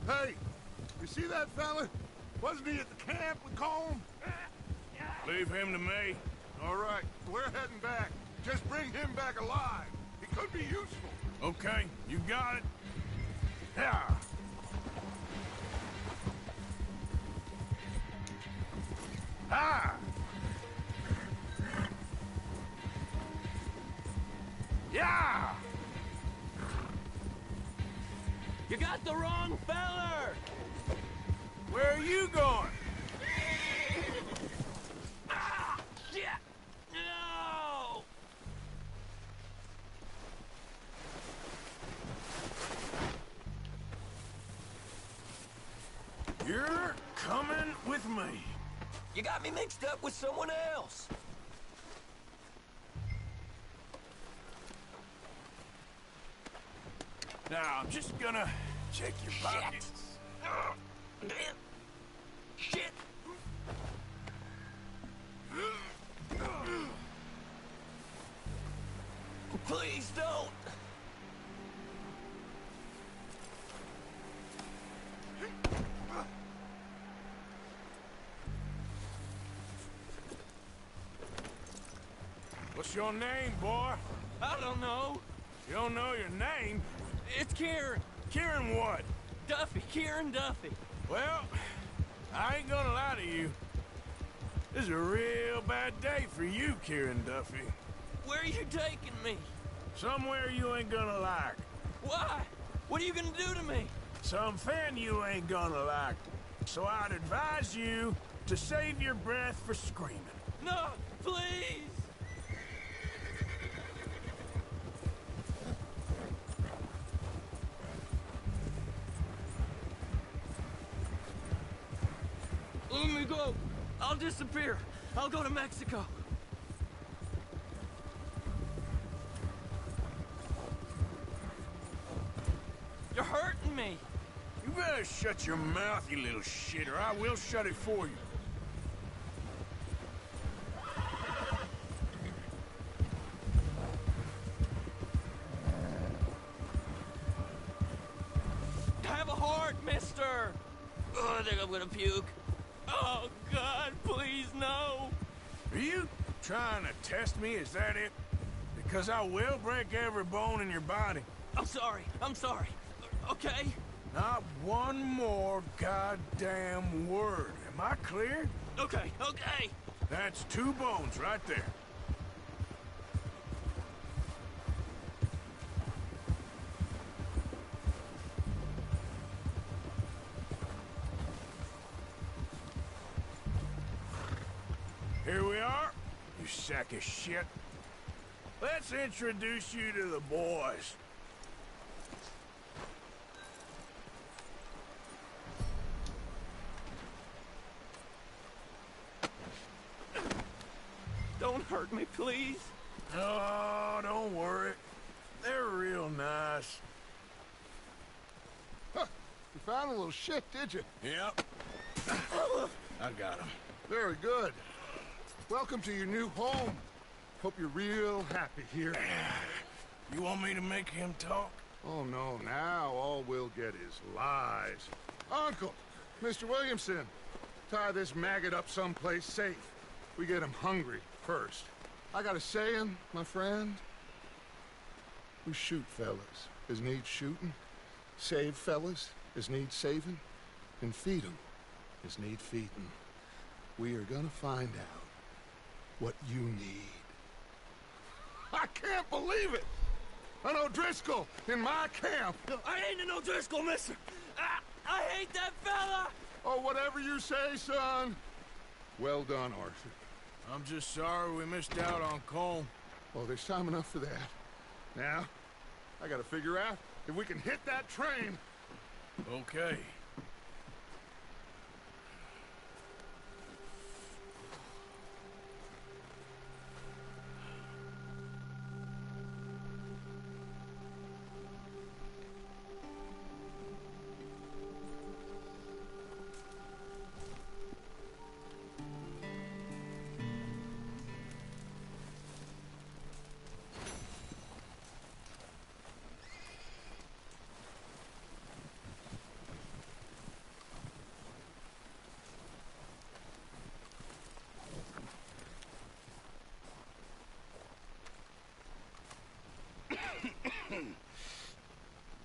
Hey, you see that fella? Wasn't he at the camp with Colm? Leave him to me. All right, we're heading back. Just bring him back alive. He could be useful. Okay, you got it. Yeah. Ah! Yeah! You got the wrong feller! Where are you going? Ah! Shit! No! You're coming with me. You got me mixed up with someone else. Now, I'm just gonna check your pockets. Shit! Please don't! What's your name, boy? I don't know. You don't know your name? It's Kieran. Kieran what? Duffy. Kieran Duffy. Well, I ain't gonna lie to you. This is a real bad day for you, Kieran Duffy. Where are you taking me? Somewhere you ain't gonna like. Why? What are you gonna do to me? Something you ain't gonna like. So I'd advise you to save your breath for screaming. No, please! Let me go. I'll disappear. I'll go to Mexico. You're hurting me. You better shut your mouth, you little shit, or I will shut it for you. Have a heart, mister. Oh, I think I'm gonna puke. Oh, God, please, no. Are you trying to test me? Is that it? Because I will break every bone in your body. I'm sorry. I'm sorry. Okay? Not one more goddamn word. Am I clear? Okay, okay. That's 2 bones right there. Here we are, you sack of shit. Let's introduce you to the boys. Don't hurt me, please. Oh, don't worry. They're real nice. Huh. You found a little shit, did you? Yep. I got him. Very good. Welcome to your new home. Hope you're real happy here. You want me to make him talk? Oh, no. Now all we'll get is lies. Uncle, Mr. Williamson, tie this maggot up someplace safe. We get him hungry first. I got a saying, my friend. We shoot fellas as need shooting, save fellas as need saving, and feed 'em as need feeding. We are gonna find out what you need. I can't believe it! An O'Driscoll in my camp! No, I ain't an O'Driscoll, mister! I hate that fella! Oh, whatever you say, son. Well done, Arthur. I'm just sorry we missed out on Colm. Oh, there's time enough for that. Now, I gotta figure out if we can hit that train. Okay.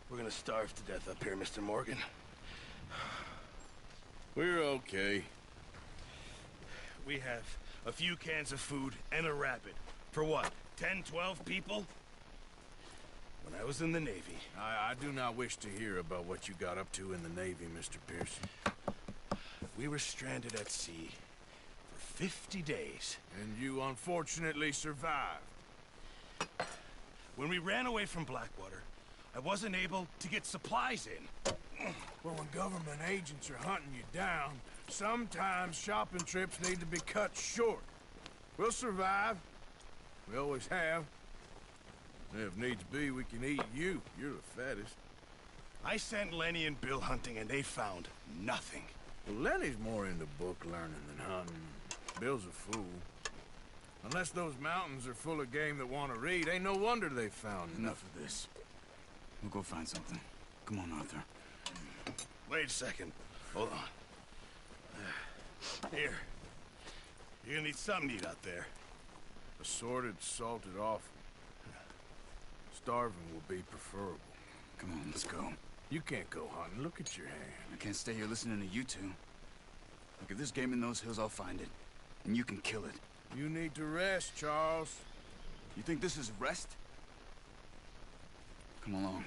We're gonna starve to death up here, Mr. Morgan. We're okay. We have a few cans of food and a rapid. For what, 10, 12 people? When I was in the Navy... I do not wish to hear about what you got up to in the Navy, Mr. Pearson. We were stranded at sea for 50 days. And you unfortunately survived. When we ran away from Blackwater, I wasn't able to get supplies in. Well, when government agents are hunting you down, sometimes shopping trips need to be cut short. We'll survive. We always have. If needs be, we can eat you. You're the fattest. I sent Lenny and Bill hunting, and they found nothing. Well, Lenny's more into book learning than hunting. Bill's a fool. Unless those mountains are full of game that want to read, ain't no wonder they found Enough of this. We'll go find something. Come on, Arthur. Wait a second. Hold on. Here. You're gonna need something to eat out there. Assorted, salted offal. Starving will be preferable. Come on, let's go. You can't go hunting. Look at your hand. I can't stay here listening to you two. Look, if there's game in those hills, I'll find it. And you can kill it. You need to rest, Charles. You think this is rest? Come along.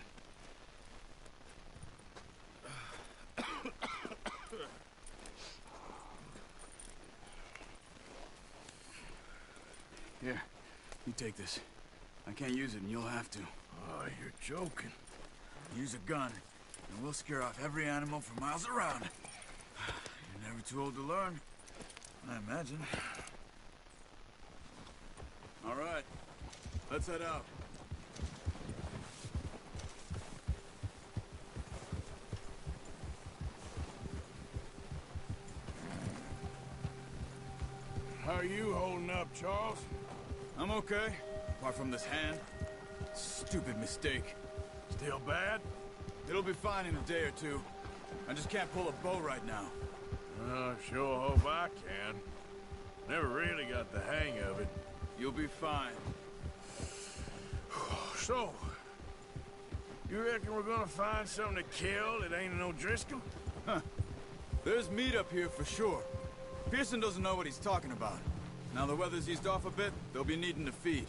You take this. I can't use it, and you'll have to. Oh, you're joking. Use a gun, and we'll scare off every animal for miles around. You're never too old to learn, I imagine. All right, let's head out. How are you holding up, Charles? I'm okay, apart from this hand. Stupid mistake. Still bad? It'll be fine in a day or two. I just can't pull a bow right now. I sure hope I can. Never really got the hang of it. You'll be fine. So, you reckon we're gonna find something to kill that ain't an O'Driscoll? Huh. There's meat up here for sure. Pearson doesn't know what he's talking about. Now the weather's eased off a bit, they'll be needing to feed.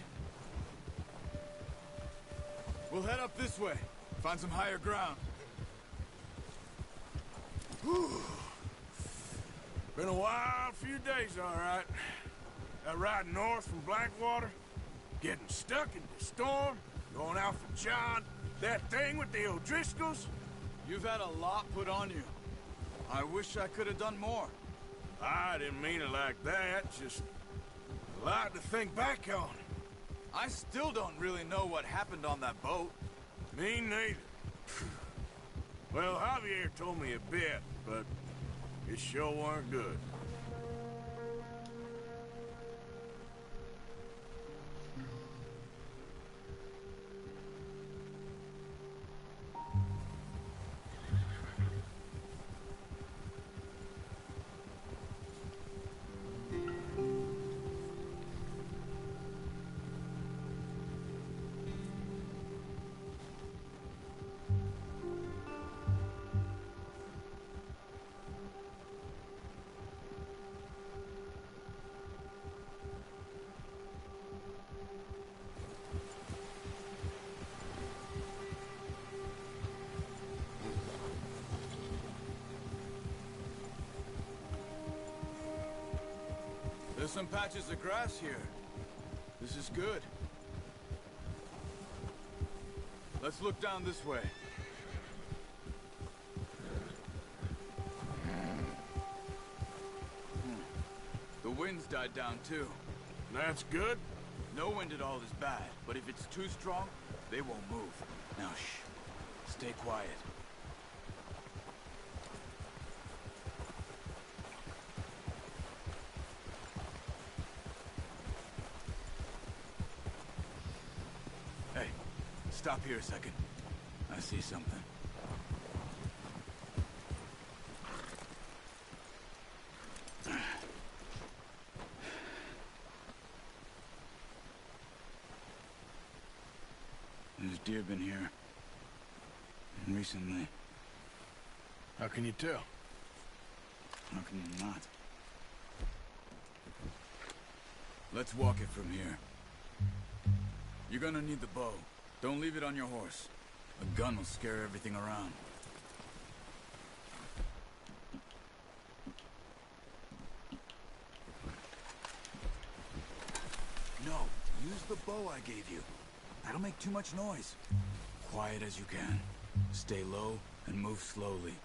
We'll head up this way. Find some higher ground. Whew. Been a wild few days, all right. That ride north from Blackwater, getting stuck in the storm, going out for John, that thing with the O'Driscolls. You've had a lot put on you. I wish I could have done more. I didn't mean it like that, just a lot to think back on. I still don't really know what happened on that boat. Me neither. Well, Javier told me a bit, but it sure weren't good. There's some patches of grass here. This is good. Let's look down this way. The wind's died down too. That's good. No wind at all is bad, but if it's too strong, they won't move. Now shh. Stay quiet. Hey, stop here a second. I see something. There's deer been here. And recently. How can you tell? How can you not? Let's walk it from here. You're gonna need the bow. Don't leave it on your horse. A gun will scare everything around. No, use the bow I gave you. That'll make too much noise. Quiet as you can. Stay low and move slowly.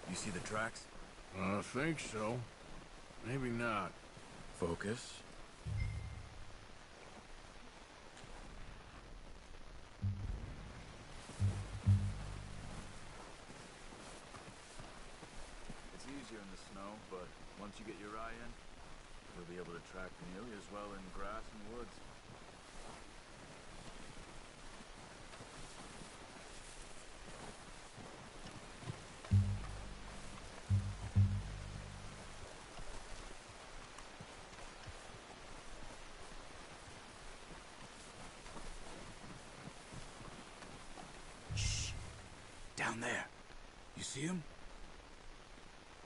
You see the tracks? I think so. Maybe not. Focus. It's easier in the snow, but once you get your eye in, you'll be able to track nearly as well in grass and woods. Down there. You see him?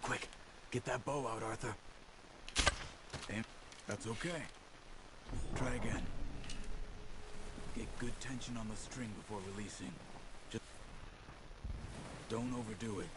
Quick, get that bow out, Arthur. Aim. That's okay. Try again. Get good tension on the string before releasing. Just don't overdo it.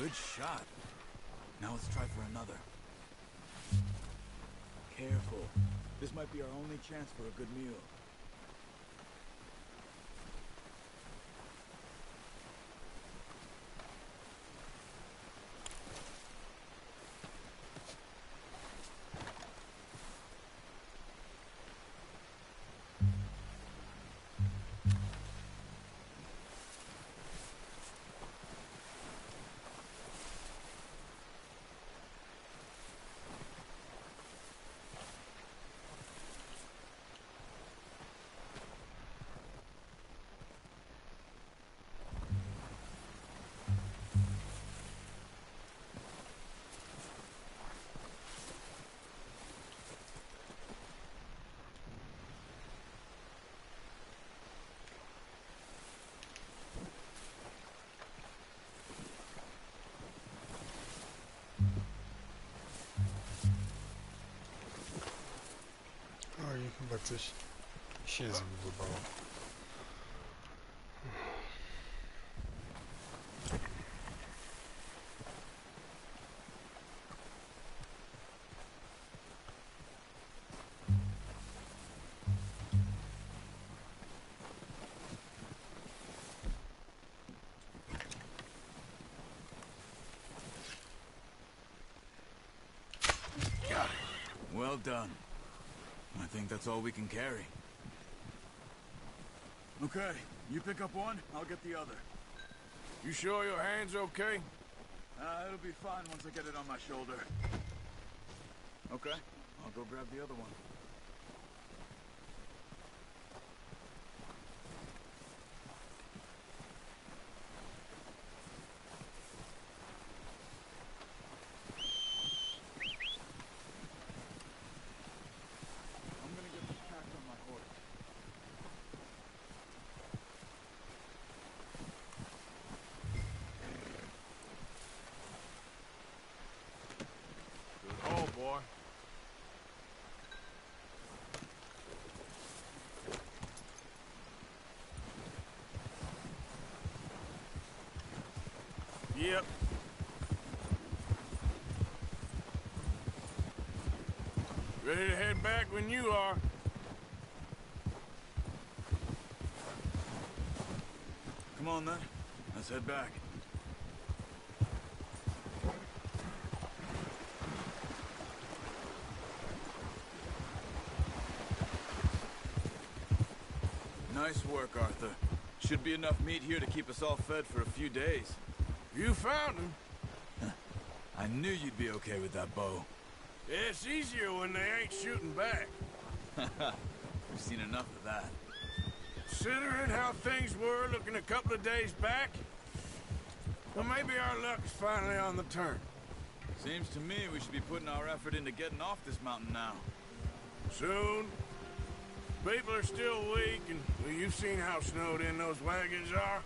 Good shot. Now let's try for another. Careful. This might be our only chance for a good meal. Oj, chyba coś się zbudowało. Well done. I think that's all we can carry. Okay, you pick up one, I'll get the other. You sure your hand's okay? It'll be fine once I get it on my shoulder. Okay, I'll go grab the other one. Oh, boy. Yep. Ready to head back when you are. Come on then, let's head back. Nice work, Arthur. Should be enough meat here to keep us all fed for a few days. You found him. I knew you'd be okay with that bow. Yeah, it's easier when they ain't shooting back. We've seen enough of that. Considering how things were looking a couple of days back, well, maybe our luck's finally on the turn. Seems to me we should be putting our effort into getting off this mountain now. Soon. People are still weak, and well, you've seen how snowed in those wagons are.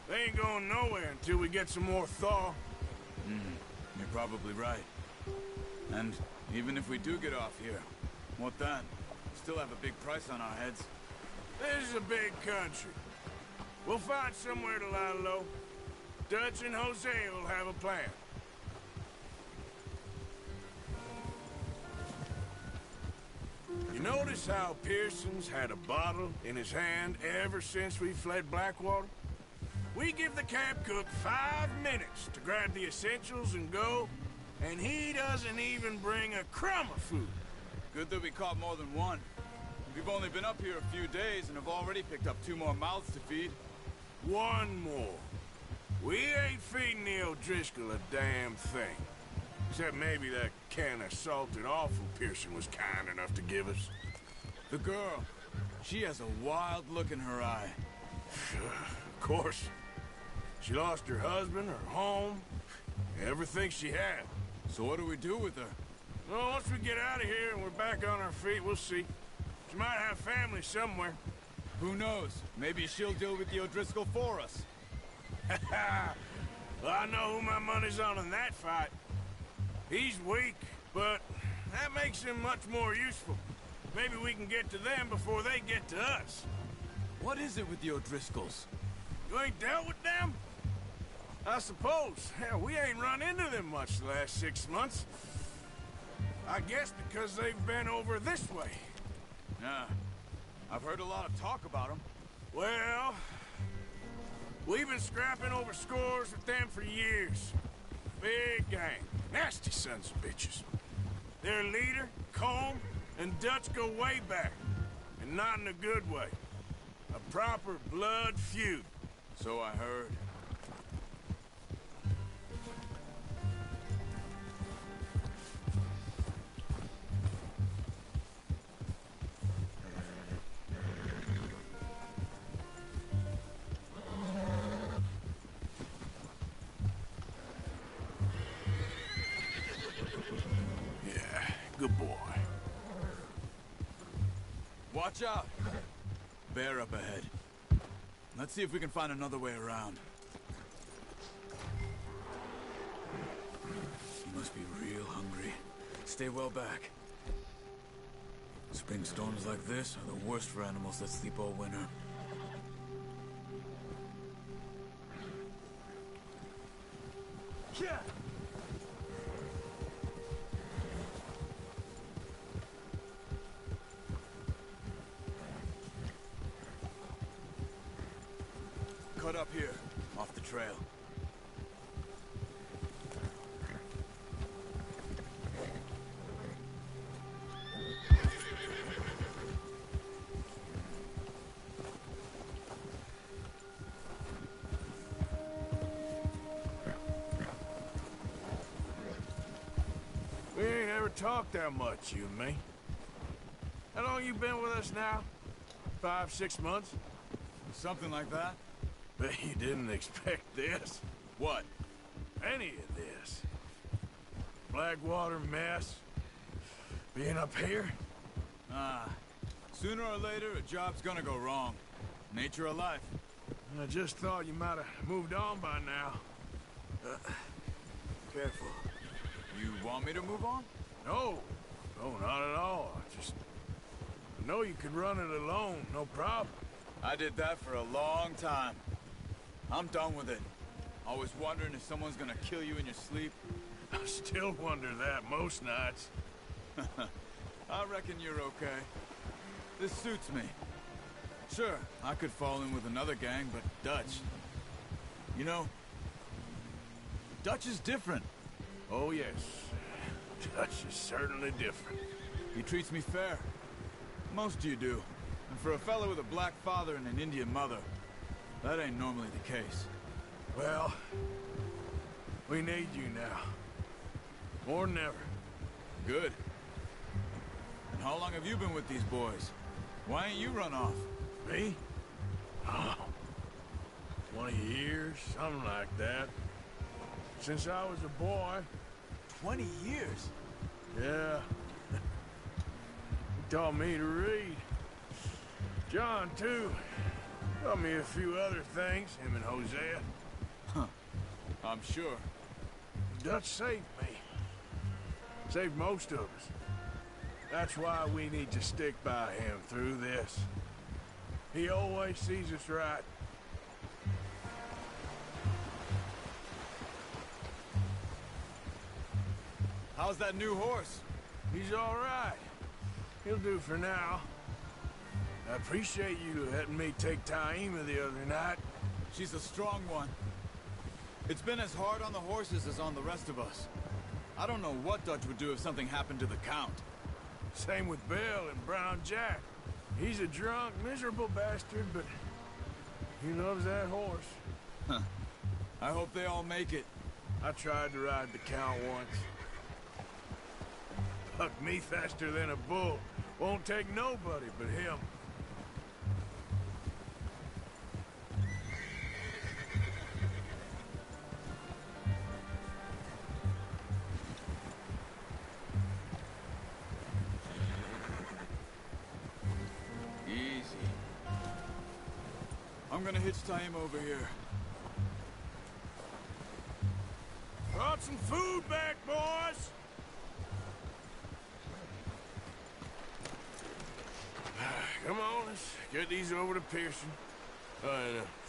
They ain't going nowhere until we get some more thaw. You're probably right. And even if we do get off here, what then? Still have a big price on our heads. This is a big country. We'll find somewhere to lie low. Dutch and Jose will have a plan. You notice how Pearson's had a bottle in his hand ever since we fled Blackwater? We give the camp cook 5 minutes to grab the essentials and go, and he doesn't even bring a crumb of food. Good that we caught more than one. We've only been up here a few days and have already picked up 2 more mouths to feed. 1 more. We ain't feeding the O'Driscoll a damn thing. Except maybe that can of salted offal Pearson was kind enough to give us. The girl. She has a wild look in her eye. Of course. She lost her husband, her home, everything she had. So what do we do with her? Well, once we get out of here and we're back on our feet, we'll see. She might have family somewhere. Who knows? Maybe she'll deal with the O'Driscoll for us. Well, I know who my money's on in that fight. He's weak, but that makes him much more useful. Maybe we can get to them before they get to us. What is it with the O'Driscolls? You ain't dealt with them? I suppose. Hell, we ain't run into them much the last 6 months. I guess because they've been over this way. Yeah. I've heard a lot of talk about them. Well, we've been scrapping over scores with them for years. Big gang. Nasty sons of bitches. Their leader, Colm, and Dutch go way back. And not in a good way. A proper blood feud. So I heard. Yeah, good boy. Watch out! Bear up ahead. Let's see if we can find another way around. You must be real hungry. Stay well back. Spring storms like this are the worst for animals that sleep all winter. Yeah. Cut up here, off the trail. We ain't ever talked that much, you and me. How long you been with us now? 5, 6 months? Something like that. Bet you didn't expect this. What? Any of this. Blackwater mess. Being up here? Sooner or later, a job's gonna go wrong. Nature of life. I just thought you might have moved on by now. Careful. You want me to move on? No. No, not at all. I know you could run it alone, no problem. I did that for a long time. I'm done with it. Always wondering if someone's gonna kill you in your sleep. I still wonder that most nights. I reckon you're okay. This suits me. Sure, I could fall in with another gang, but Dutch... You know, Dutch is different. Oh, yes. Dutch is certainly different. He treats me fair. Most of you do. And for a fella with a black father and an Indian mother, that ain't normally the case. Well, we need you now. More than ever. Good. And how long have you been with these boys? Why ain't you run off? Me? Oh, 20 years, something like that. Since I was a boy. 20 years? Yeah. He taught me to read. John, too. Taught me a few other things, him and Hosea. Huh. I'm sure. Dutch saved me. Saved most of us. That's why we need to stick by him through this. He always sees us right. How's that new horse? He's all right. He'll do for now. I appreciate you letting me take Taima the other night. She's a strong one. It's been as hard on the horses as on the rest of us. I don't know what Dutch would do if something happened to the Count. Same with Bill and Brown Jack. He's a drunk, miserable bastard, but he loves that horse. Huh. I hope they all make it. I tried to ride the Count once. Bucked me faster than a bull. Won't take nobody but him. Easy. I'm gonna hitch Taima over here. Brought some food back, boys! Come on, let's get these over to Pearson.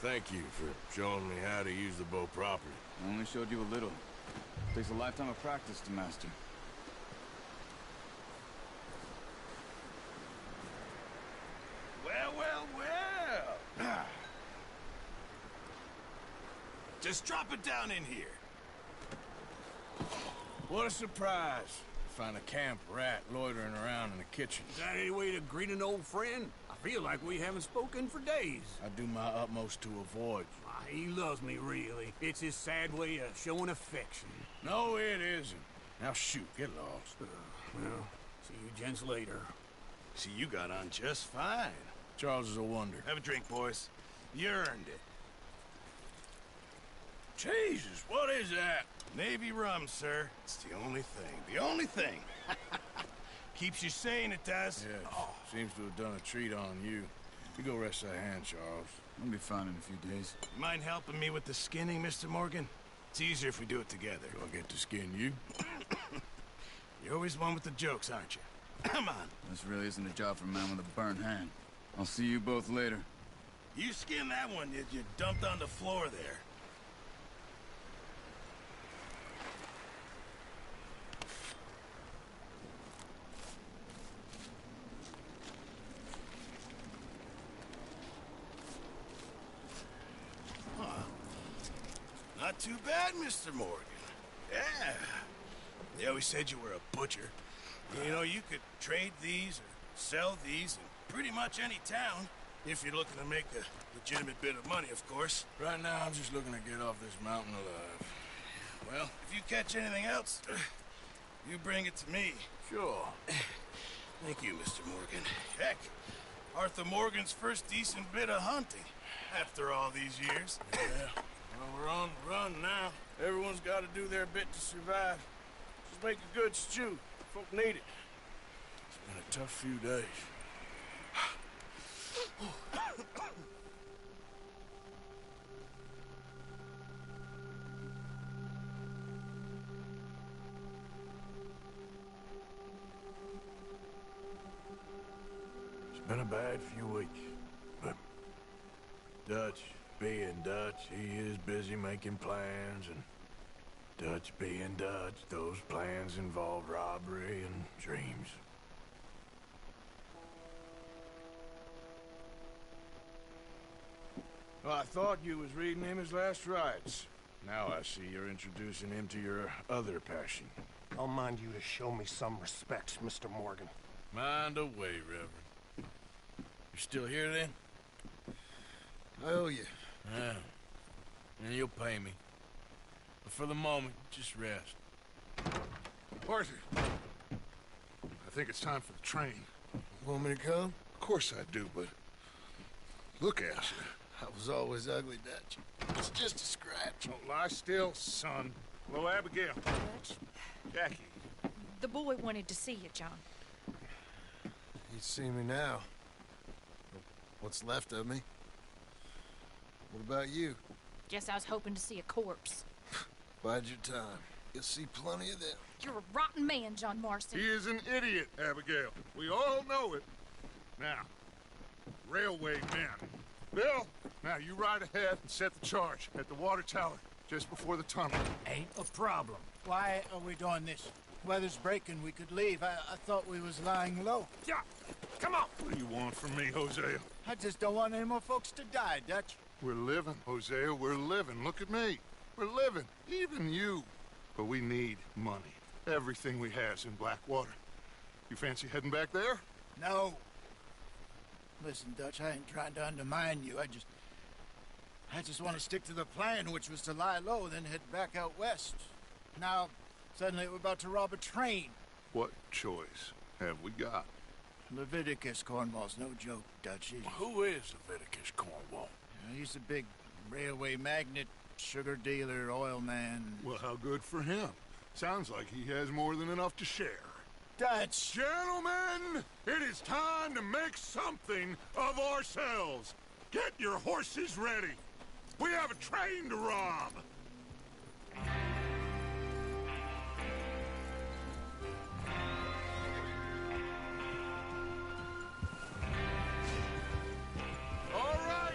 Thank you for showing me how to use the bow properly. I only showed you a little. Takes a lifetime of practice to master. Well, well, well! Just drop it down in here. What a surprise. Find a camp rat loitering around in the kitchen. Is that any way to greet an old friend? I feel like we haven't spoken for days. I do my utmost to avoid you. He loves me, really. It's his sad way of showing affection. No, it isn't. Now shoot, get lost. Well, see you gents later. See, you got on just fine. Charles is a wonder. Have a drink, boys. You earned it. Jesus, what is that? Navy rum, sir. It's the only thing. The only thing. Keeps you sane, it does. Yes, seems to have done a treat on you. You go rest that hand, Charles. I'll be fine in a few days. You mind helping me with the skinning, Mr. Morgan? It's easier if we do it together. Do I get to skin you? You're always one with the jokes, aren't you? Come on. This really isn't a job for a man with a burnt hand. I'll see you both later. You skinned that one that you dumped on the floor there. Not too bad, Mr. Morgan. Yeah. They always said you were a butcher. You know, you could trade these or sell these in pretty much any town, if you're looking to make a legitimate bit of money, of course. Right now, I'm just looking to get off this mountain alive. Well, if you catch anything else, you bring it to me. Sure. Thank you, Mr. Morgan. Heck, Arthur Morgan's first decent bit of hunting, after all these years. Yeah. Well, we're on the run now. Everyone's got to do their bit to survive. Just make a good stew. Folk need it. It's been a tough few days. It's been a bad few weeks, but Dutch being Dutch, he is busy making plans, and Dutch being Dutch, those plans involve robbery and dreams. Well, I thought you was reading him his last rites. Now I see you're introducing him to your other passion. I'll mind you to show me some respect, Mr. Morgan. Mind away, Reverend. You still here, then? I owe you. Yeah. And you'll pay me. But for the moment, just rest. Arthur, I think it's time for the train. Want me to come? Of course I do, but look at you. I was always ugly, Dutch. It's just a scratch. Don't lie still, son. Hello, Abigail. Jackie. The boy wanted to see you, John. He'd see me now. What's left of me. What about you? Guess I was hoping to see a corpse. Bide your time. You'll see plenty of them. You're a rotten man, John Marston. He is an idiot, Abigail. We all know it. Now, railway men. Bill, now you ride ahead and set the charge at the water tower just before the tunnel. Ain't a problem. Why are we doing this? Weather's breaking. We could leave. I thought we was lying low. Yeah, come on. What do you want from me, Hosea? I just don't want any more folks to die, Dutch. We're living, Hosea. We're living. Look at me. We're living. Even you. But we need money. Everything we has in Blackwater. You fancy heading back there? No. Listen, Dutch, I ain't trying to undermine you. I just want to stick to the plan, which was to lie low, then head back out west. Now, suddenly we're about to rob a train. What choice have we got? Leviticus Cornwall's no joke, Dutch. Who is Leviticus Cornwall? He's a big railway magnate, sugar dealer, oil man. Well, how good for him. Sounds like he has more than enough to share. Dutch! Gentlemen, it is time to make something of ourselves. Get your horses ready. We have a train to rob. All right,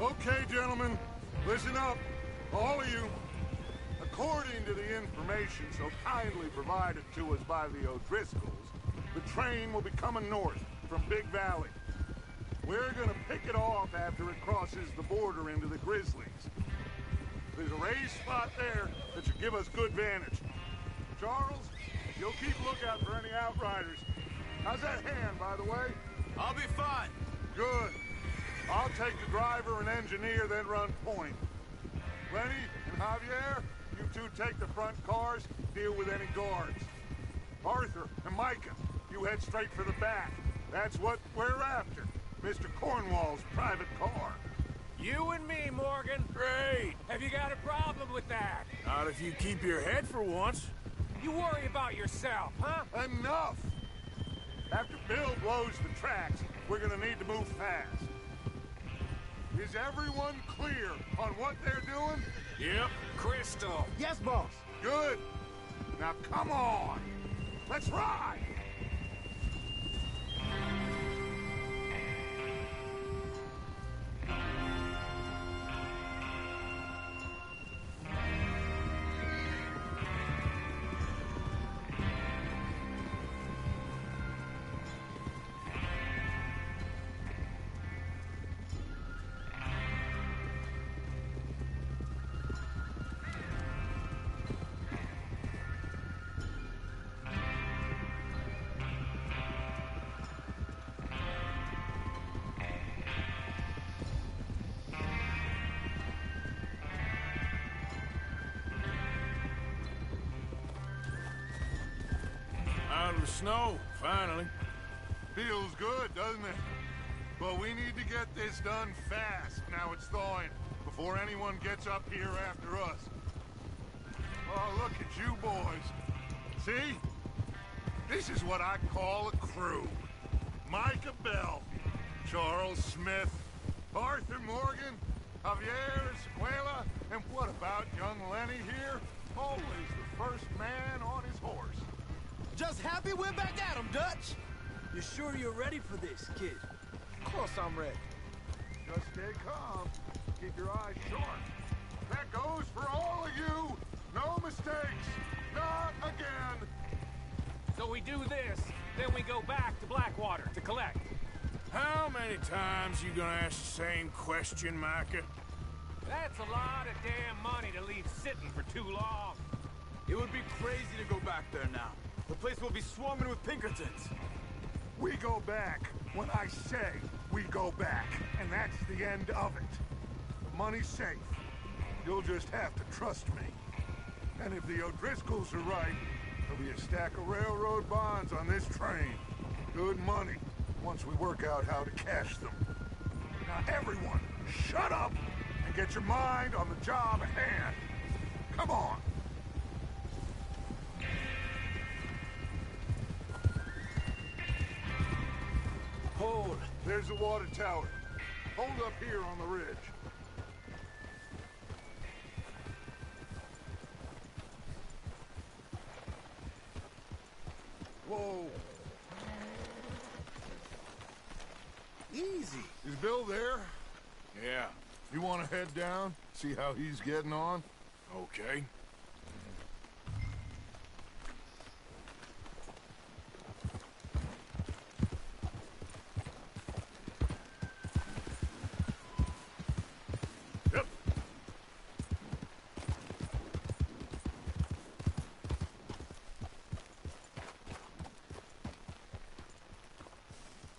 Okay, gentlemen, listen up, all of you. According to the information so kindly provided to us by the O'Driscolls, the train will be coming north from Big Valley. We're gonna pick it off after it crosses the border into the Grizzlies. There's a raised spot there that should give us good vantage. Charles, you'll keep lookout for any outriders. How's that hand, by the way? I'll be fine. Good. I'll take the driver and engineer, then run point. Lenny and Javier, you two take the front cars, deal with any guards. Arthur and Micah, you head straight for the back. That's what we're after. Mr. Cornwall's private car. You and me, Morgan. Great. Have you got a problem with that? Not if you keep your head for once. You worry about yourself, huh? Enough! After Bill blows the tracks, we're gonna need to move fast. Is everyone clear on what they're doing? Yep. Crystal. Yes, boss. Good. Now come on. Let's ride. Out of the snow, finally. Feels good, doesn't it? But we need to get this done fast. Now it's thawing, before anyone gets up here after us. Oh, look at you boys. See? This is what I call a crew. Micah Bell, Charles Smith, Arthur Morgan, Javier Escuela, and what about young Lenny here? Always the first man on his horse. Just happy we're back at 'em, Dutch. You sure you're ready for this, kid? Of course I'm ready. Just stay calm. Keep your eyes sharp. That goes for all of you. No mistakes. Not again. So we do this, then we go back to Blackwater to collect. How many times you gonna ask the same question, Micah? That's a lot of damn money to leave sitting for too long. It would be crazy to go back there now. The place will be swarming with Pinkertons. We go back when I say we go back, and that's the end of it. The money's safe. You'll just have to trust me. And if the O'Driscolls are right, there'll be a stack of railroad bonds on this train. Good money, once we work out how to cash them. Now everyone, shut up and get your mind on the job at hand. Come on. Hold. There's the water tower. Hold up here on the ridge. Whoa. Easy. Is Bill there? Yeah. You want to head down? See how he's getting on? Okay. Yep.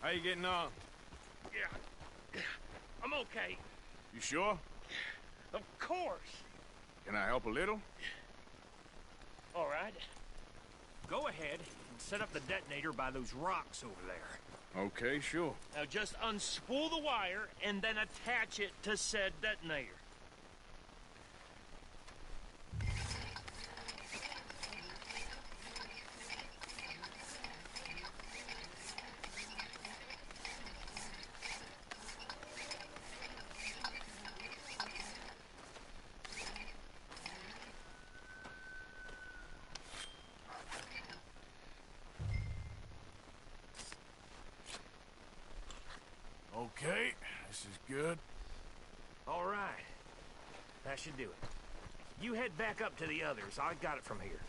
How you getting on? Yeah. I'm okay. You sure? Of course. Can I help a little? All right. Go ahead and set up the detonator by those rocks over there. Okay, sure. Now just unspool the wire and then attach it to said detonator. Okay, this is good. That should do it. You head back up to the others. I got it from here.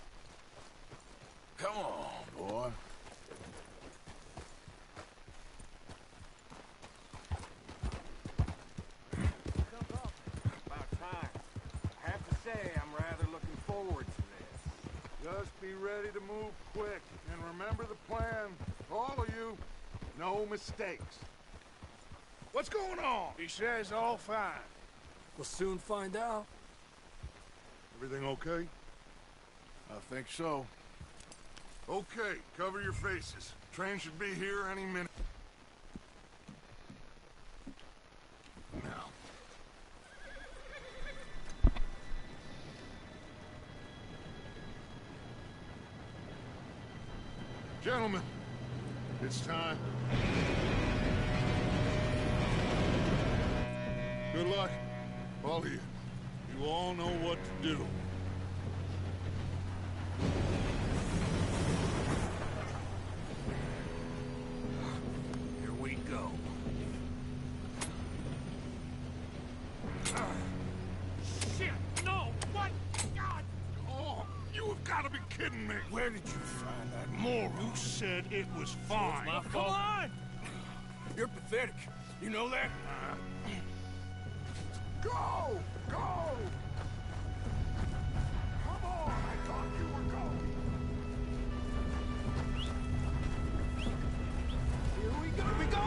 Come on, boy. About time. I have to say, I'm rather looking forward to this. Just be ready to move quick, and remember the plan. All of you, no mistakes. What's going on? He says all fine. We'll soon find out. Everything okay? I think so. Okay, cover your faces. Train should be here any minute. Now. Gentlemen, it's time. Good luck, all of you. You all know what to do. Here we go. Shit! No! What? God! Oh, you have got to be kidding me. Where did you find that moron? You said it was fine. My fault. Come on! You're pathetic. You know that? Go! Go! Come on! I thought you were going. Here we go! Here we go!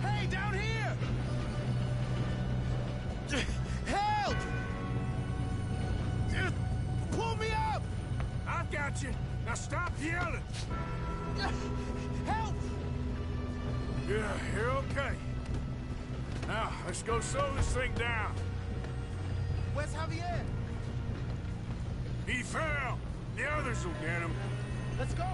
Hey, down here! Help! Pull me up! I've got you. Now stop yelling. Help! Yeah, you're okay. Now, let's go slow this thing down. Where's Javier? He fell. The others will get him. Let's go.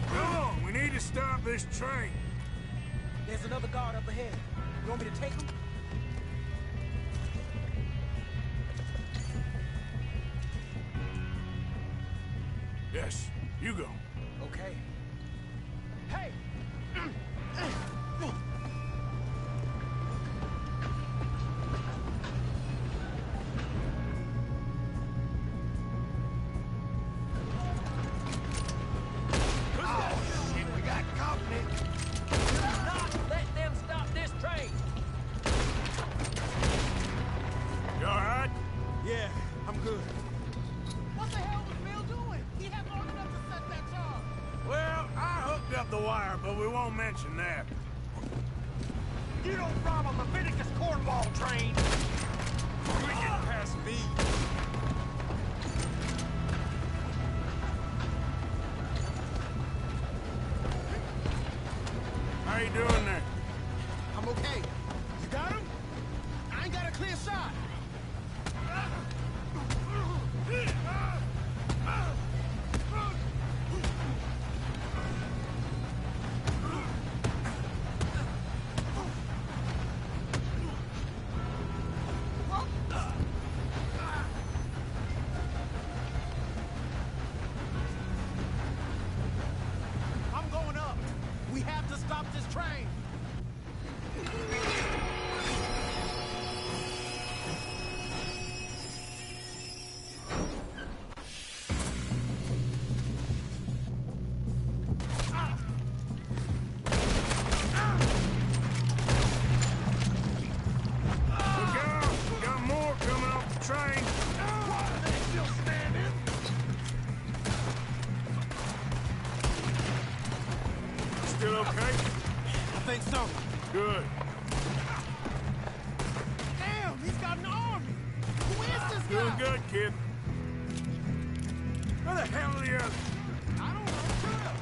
Come on, we need to stop this train. There's another guard up ahead. You want me to take him? Yes, you go. Okay. Hey! Oh, shit, we got company. Do not let them stop this train! You all right? Yeah, I'm good. What the hell was Bill doing? He had long enough to set that charge. Well, I hooked up the wire, but we won't mention that. You don't rob a Leviticus cornball train! You ain't getting past me. How you doing there? I'm okay. You got him? I ain't got a clear shot. I'm going up. We have to stop this train. Look out! We got more coming off the train. Why are they still standing? Still okay? I think so. Good. Damn, he's got an army. Who is this guy? Doing good, kid. Where the hell are the others? I don't know. Shoot him.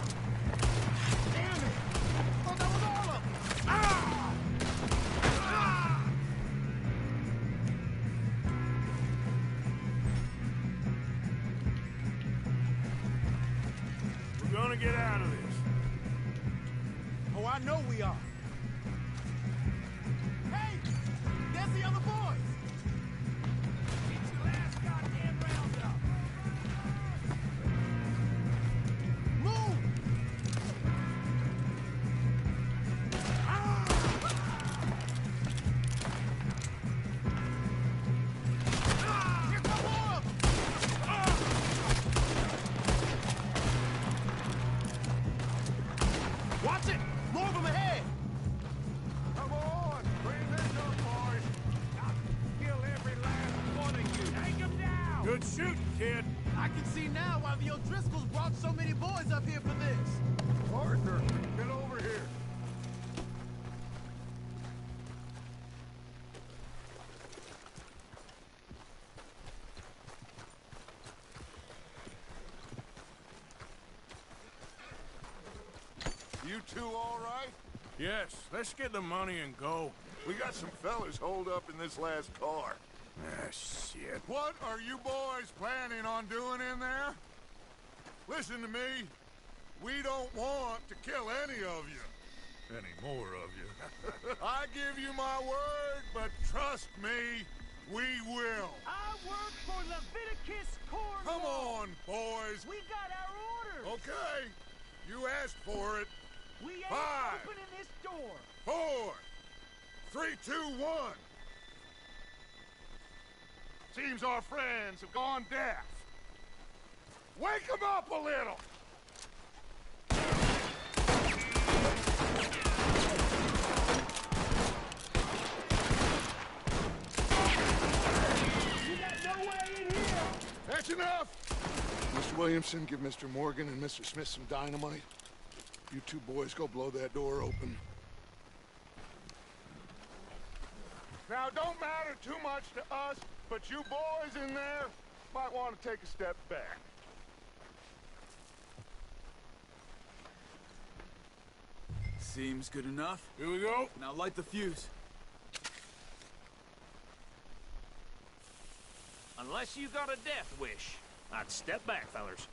Damn it. I thought that was all of them. We're gonna get out of this. Oh, I know we are. Hey, there's the other boys. Get your last goddamn round up. Good shooting, kid. I can see now why the O'Driscolls brought so many boys up here for this. Arthur, get over here. You two all right? Yes, let's get the money and go. We got some fellas holed up in this last car. Ah, shit. What are you boys planning on doing in there? Listen to me. We don't want to kill any of you. Any more of you. I give you my word, but trust me, we will. I work for Leviticus Corps. Come on, boys. We got our orders. Okay. You asked for it. We ain't 5, opening this door. 4, 3, 2, 1. Seems our friends have gone deaf. Wake them up a little! You got no way in here. That's enough! Mr. Williamson, give Mr. Morgan and Mr. Smith some dynamite. You two boys go blow that door open. Now, don't matter too much to us, but you boys in there might want to take a step back. Seems good enough. Here we go. Now light the fuse. Unless you got a death wish, I'd step back, fellers.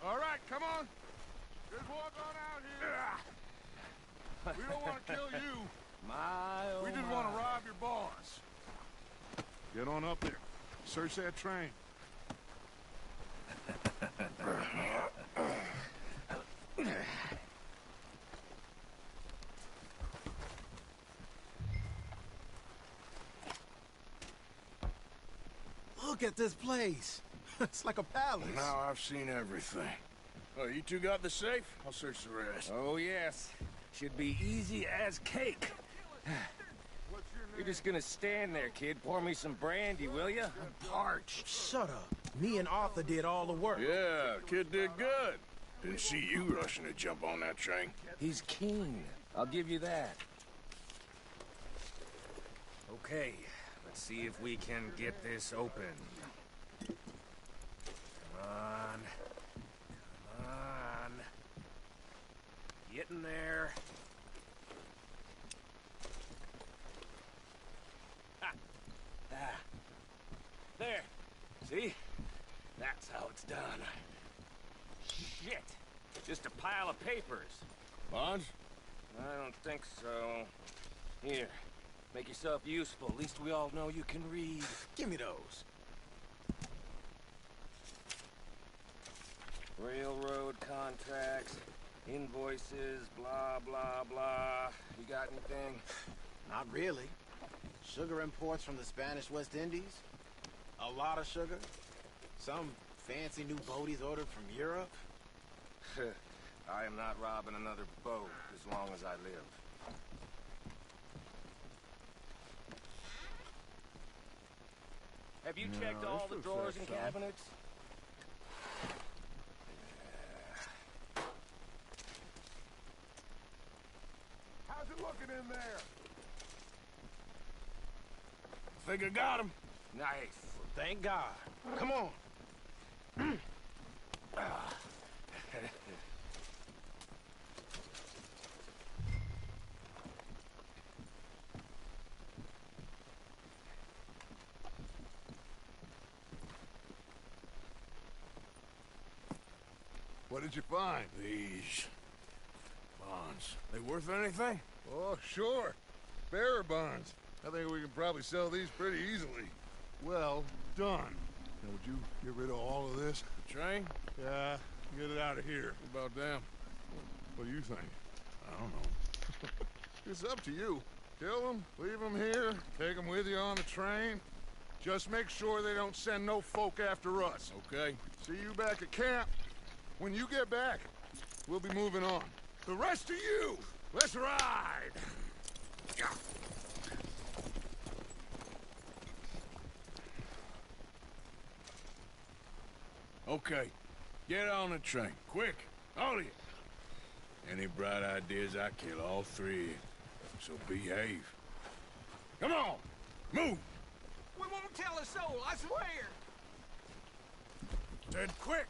All right, come on. Just walk on out here. We don't want to kill you. We just want to rob your boss. Get on up there. Search that train. Look at this place. It's like a palace. Now I've seen everything. Oh, you two got the safe? I'll search the rest. Oh, yes. Should be easy as cake. You're just gonna stand there, kid. Pour me some brandy, will you? I'm parched. Shut up. Me and Arthur did all the work. Yeah, kid did good. Didn't see you rushing to jump on that train. He's keen. I'll give you that. Okay, let's see if we can get this open. Come on. Come on. Get in there. Ha! Ah. There. See? That's how it's done. Shit. Just a pile of papers. Bonds? I don't think so. Here. Make yourself useful. At least we all know you can read. Give me those. Railroad contracts, invoices, blah, blah, blah. You got anything? Not really. Sugar imports from the Spanish West Indies. A lot of sugar. Some fancy new boat he's ordered from Europe. I am not robbing another boat as long as I live. Have you checked all the drawers and cabinets? How's it looking in there? Think I got him. Nice. Thank God. Come on. What did you find? These bonds. They worth anything? Oh, sure. Bearer bonds. I think we can probably sell these pretty easily. Well done. Now, would you get rid of all of this? The train? Yeah, get it out of here. What about them? What do you think? I don't know. It's up to you. Kill them, leave them here, take them with you on the train. Just make sure they don't send no folk after us. Okay. See you back at camp. When you get back, We'll be moving on. The rest of you, let's ride! Okay, get on the train, quick, all of you. Any bright ideas, I kill all three of you. So behave. Come on, move! We won't tell a soul, I swear! Said quick!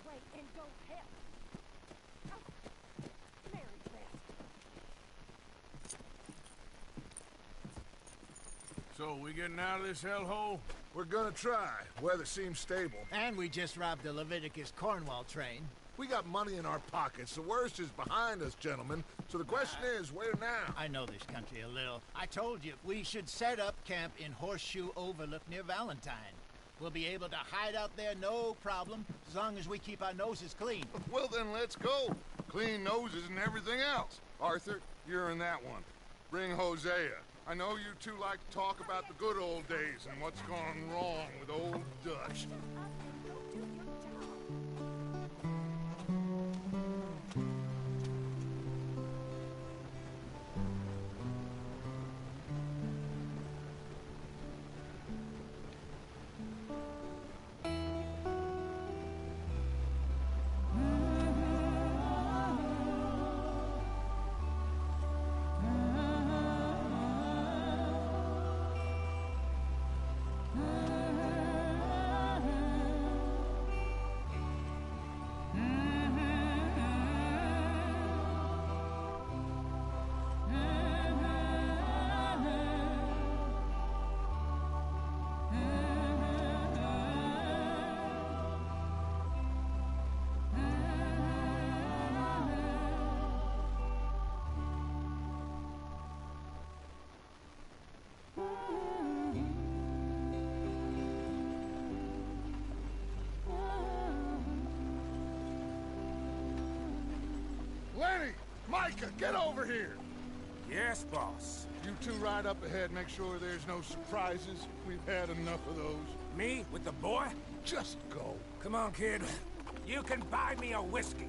away and go help. Oh, Mary Beth. So, we getting out of this hellhole? We're gonna try. Weather seems stable. And we just robbed the Leviticus Cornwall train. We got money in our pockets. The worst is behind us, gentlemen. So the question is, where now? I know this country a little. I told you, we should set up camp in Horseshoe Overlook near Valentine. We'll be able to hide out there no problem, as long as we keep our noses clean. Well, then let's go. Clean noses and everything else. Arthur, you're in that one. Bring Hosea. I know you two like to talk about the good old days and what's gone wrong with old Dutch. Lenny! Micah, get over here! Yes, boss. You two ride up ahead, make sure there's no surprises. We've had enough of those. Me? With the boy? Just go. Come on, kid. You can buy me a whiskey.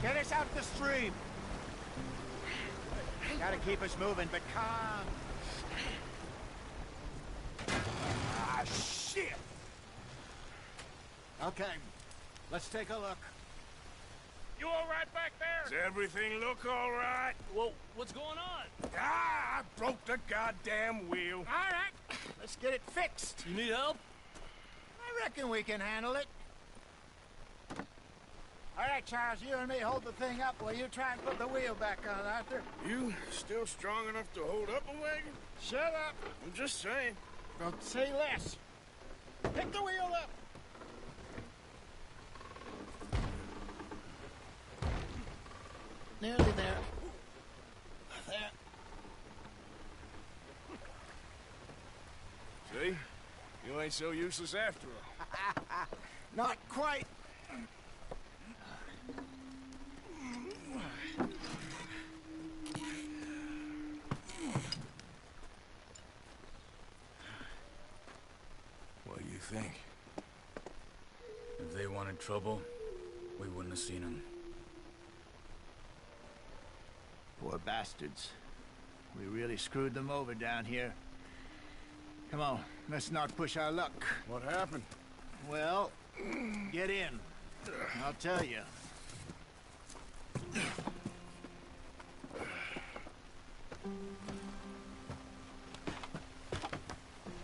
Get us out the stream! Gotta keep us moving, but calm. Ah, shit! Okay, let's take a look. You all right back there? Does everything look all right? Whoa, what's going on? Ah, I broke the goddamn wheel. All right, let's get it fixed. You need help? I reckon we can handle it. All right, Charles, you and me hold the thing up while you try and put the wheel back on, Arthur. You still strong enough to hold up a wagon? Shut up. I'm just saying. Don't say less. Pick the wheel up. Nearly there. There. See? You ain't so useless after all. Not quite. What do you think? If they wanted trouble, we wouldn't have seen them. Poor bastards. We really screwed them over down here. Come on, let's not push our luck. What happened? Well, get in. I'll tell you.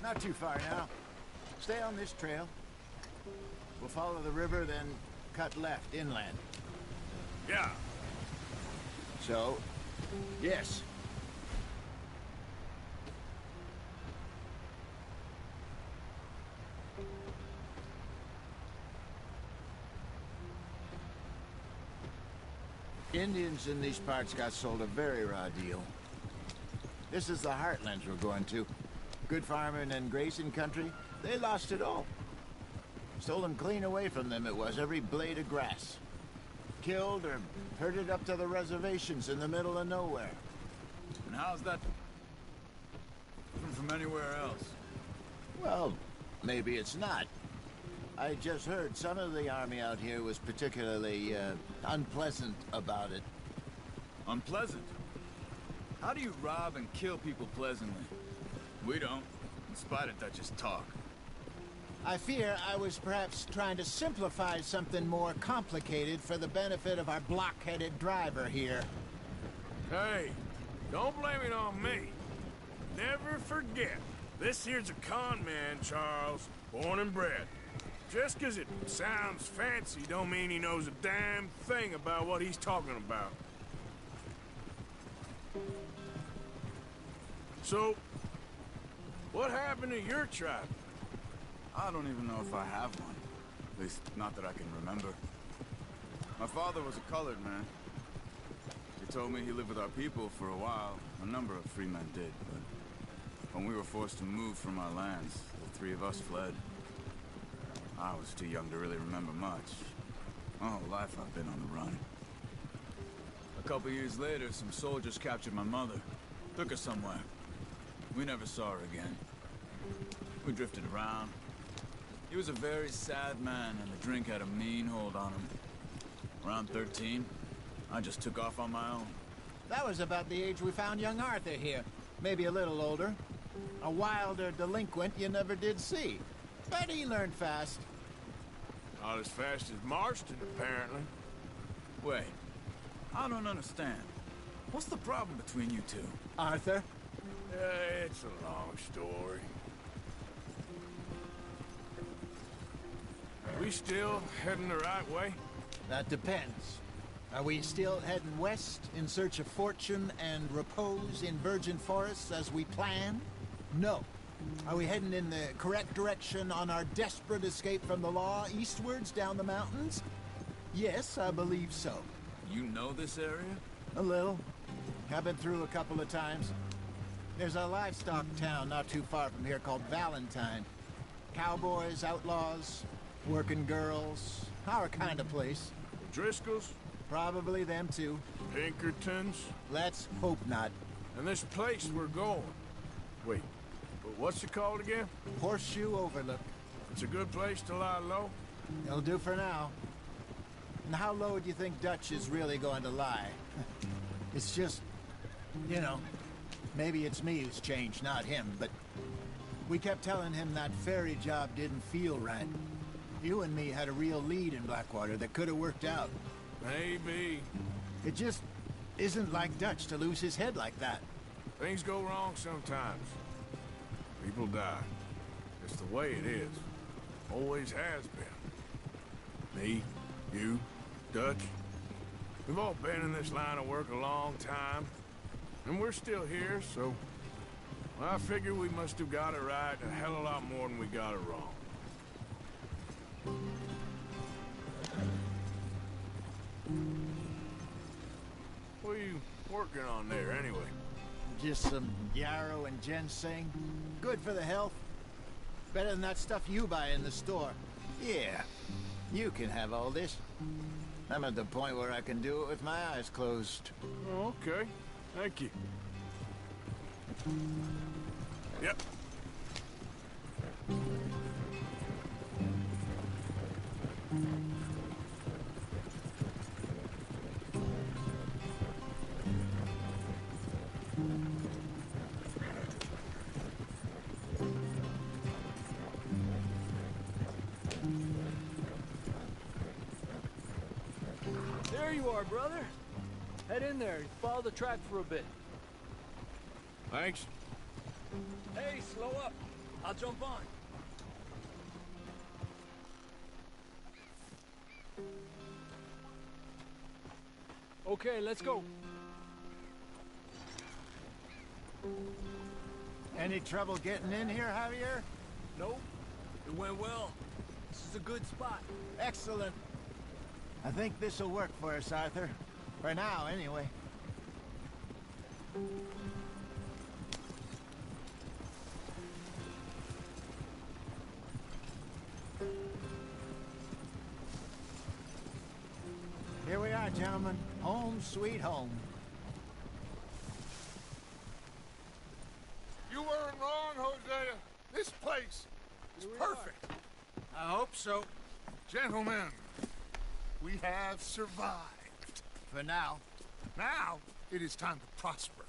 Not too far now. Stay on this trail. We'll follow the river, then cut left inland. Yeah. So, yes. Indians in these parts got sold a very raw deal. This is the heartlands we're going to. Good farming and grazing country, they lost it all. Stolen clean away from them it was, every blade of grass. Killed or herded up to the reservations in the middle of nowhere. And how's that different from anywhere else? Well, maybe it's not. I just heard some of the army out here was particularly unpleasant about it. Unpleasant? How do you rob and kill people pleasantly? We don't, in spite of Dutch's talk. I fear I was perhaps trying to simplify something more complicated for the benefit of our block-headed driver here. Hey, don't blame it on me. Never forget, this here's a con man, Charles, born and bred. Just 'cause it sounds fancy don't mean he knows a damn thing about what he's talking about. So, what happened to your tribe? I don't even know if I have one. At least, not that I can remember. My father was a colored man. He told me he lived with our people for a while. A number of free men did, but when we were forced to move from our lands, the three of us fled. I was too young to really remember much. My whole life I've been on the run. A couple years later, some soldiers captured my mother. Took her somewhere. We never saw her again. We drifted around. He was a very sad man, and the drink had a mean hold on him. Around 13, I just took off on my own. That was about the age we found young Arthur here. Maybe a little older. A wilder delinquent you never did see. But he learned fast. Not as fast as Marston, apparently. Wait, I don't understand. What's the problem between you two? Arthur? It's a long story. We still heading the right way? That depends. Are we still heading west in search of fortune and repose in virgin forests as we planned? No. Are we heading in the correct direction on our desperate escape from the law eastwards down the mountains? Yes, I believe so. You know this area? A little. I've been through a couple of times. There's a livestock town not too far from here called Valentine. Cowboys, outlaws, working girls, our kind of place. Driscolls? Probably them too. Pinkertons? Let's hope not. And this place we're going. Wait, but what's it called again? Horseshoe Overlook. It's a good place to lie low? It'll do for now. And how low do you think Dutch is really going to lie? It's just, you know, maybe it's me who's changed, not him, but we kept telling him that ferry job didn't feel right. You and me had a real lead in Blackwater that could have worked out. Maybe. It just isn't like Dutch to lose his head like that. Things go wrong sometimes. People die. It's the way it is. Always has been. Me, you, Dutch. We've all been in this line of work a long time. And we're still here, so... well, I figure we must have got it right a hell of a lot more than we got it wrong. What are you working on there, anyway? Just some yarrow and ginseng. Good for the health. Better than that stuff you buy in the store. Yeah, you can have all this. I'm at the point where I can do it with my eyes closed. Oh, okay. Thank you. Yep. There you are, brother. Head in there and follow the track for a bit. Thanks. Hey, slow up. I'll jump on. Okay, let's go. Any trouble getting in here, Javier? Nope. It went well. This is a good spot. Excellent. I think this'll work for us, Arthur. For now, anyway. Here we are, gentlemen. Home sweet home. You weren't wrong, Hosea. This place is perfect. I hope so. Gentlemen, we have survived. For now. Now, it is time to prosper.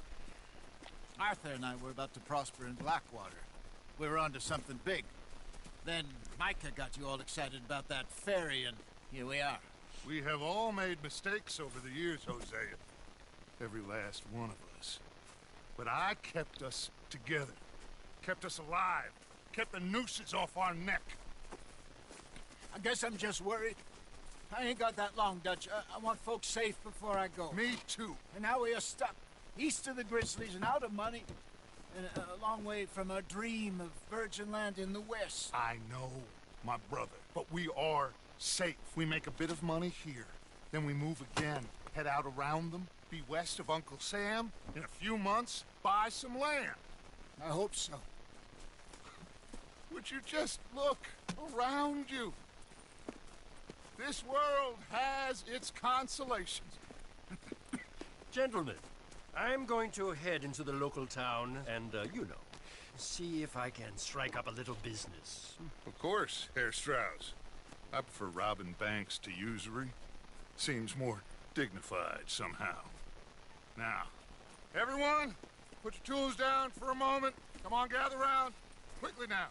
Arthur and I were about to prosper in Blackwater. We were onto something big. Then Micah got you all excited about that ferry, and here we are. We have all made mistakes over the years, Hosea. Every last one of us. But I kept us together. Kept us alive. Kept the nooses off our neck. I guess I'm just worried. I ain't got that long, Dutch. I want folks safe before I go. Me too. And now we are stuck. East of the Grizzlies and out of money. And a long way from a dream of virgin land in the west. I know, my brother. But we are safe. We make a bit of money here. Then we move again. Head out around them. Be west of Uncle Sam. In a few months, buy some land. I hope so. Would you just look around you? This world has its consolations. Gentlemen, I'm going to head into the local town and, you know, see if I can strike up a little business. Of course, Herr Strauss. I prefer robbing banks to usury. Seems more dignified somehow. Now, everyone, put your tools down for a moment. Come on, gather round. Quickly now.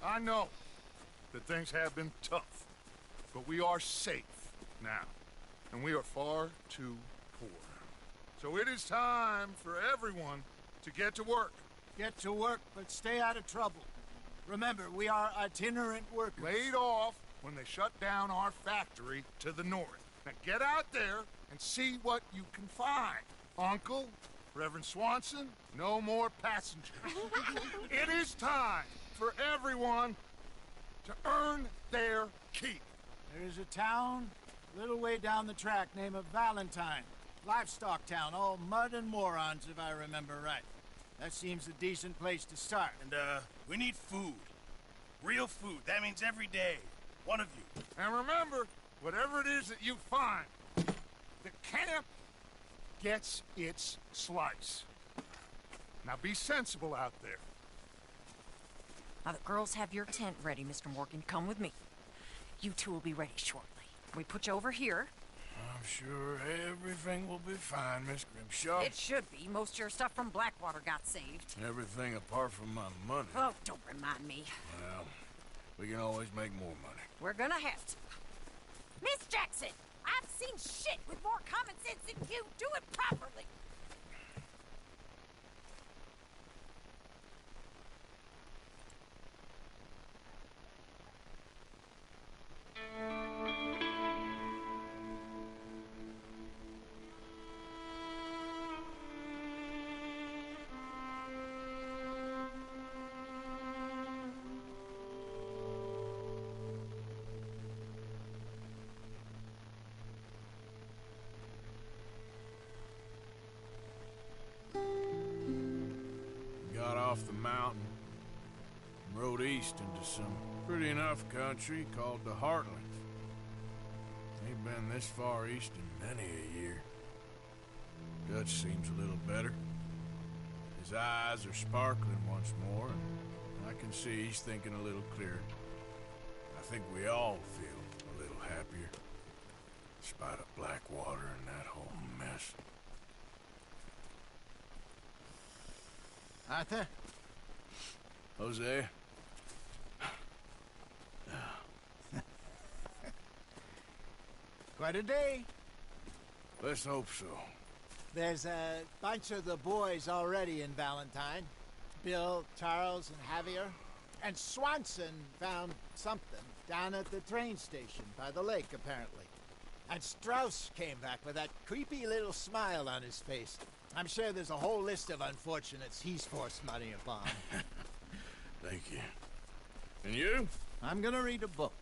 I know that things have been tough, but we are safe now, and we are far too poor. So it is time for everyone to get to work. Get to work, but stay out of trouble. Remember, we are itinerant workers. Laid off when they shut down our factory to the north. Now get out there and see what you can find. Uncle, Reverend Swanson, no more passengers. It is time for everyone to earn their keep. There is a town a little way down the track named Valentine. Livestock town, all mud and morons, if I remember right. That seems a decent place to start. And, we need food. Real food. That means every day. One of you. And remember, whatever it is that you find, the camp gets its slice. Now be sensible out there. Now the girls have your tent ready, Mr. Morgan. Come with me. You two will be ready shortly. We put you over here. I'm sure everything will be fine, Miss Grimshaw. It should be. Most of your stuff from Blackwater got saved. Everything apart from my money. Oh, don't remind me. Well, we can always make more money. We're gonna have to. Miss Jackson, I've seen shit with more common sense than you. Do it properly. Got off the mountain and rode east into some pretty enough country called the Heartlands. Ain't been this far east in many a year. Dutch seems a little better. His eyes are sparkling once more, and I can see he's thinking a little clearer. I think we all feel a little happier, in spite of Blackwater and that whole mess. Arthur? Hosea? Quite a day. Let's hope so. There's a bunch of the boys already in Valentine. Bill, Charles, and Javier. And Swanson found something down at the train station by the lake, apparently. And Strauss came back with that creepy little smile on his face. I'm sure there's a whole list of unfortunates he's forced money upon. Thank you. And you? I'm gonna read a book.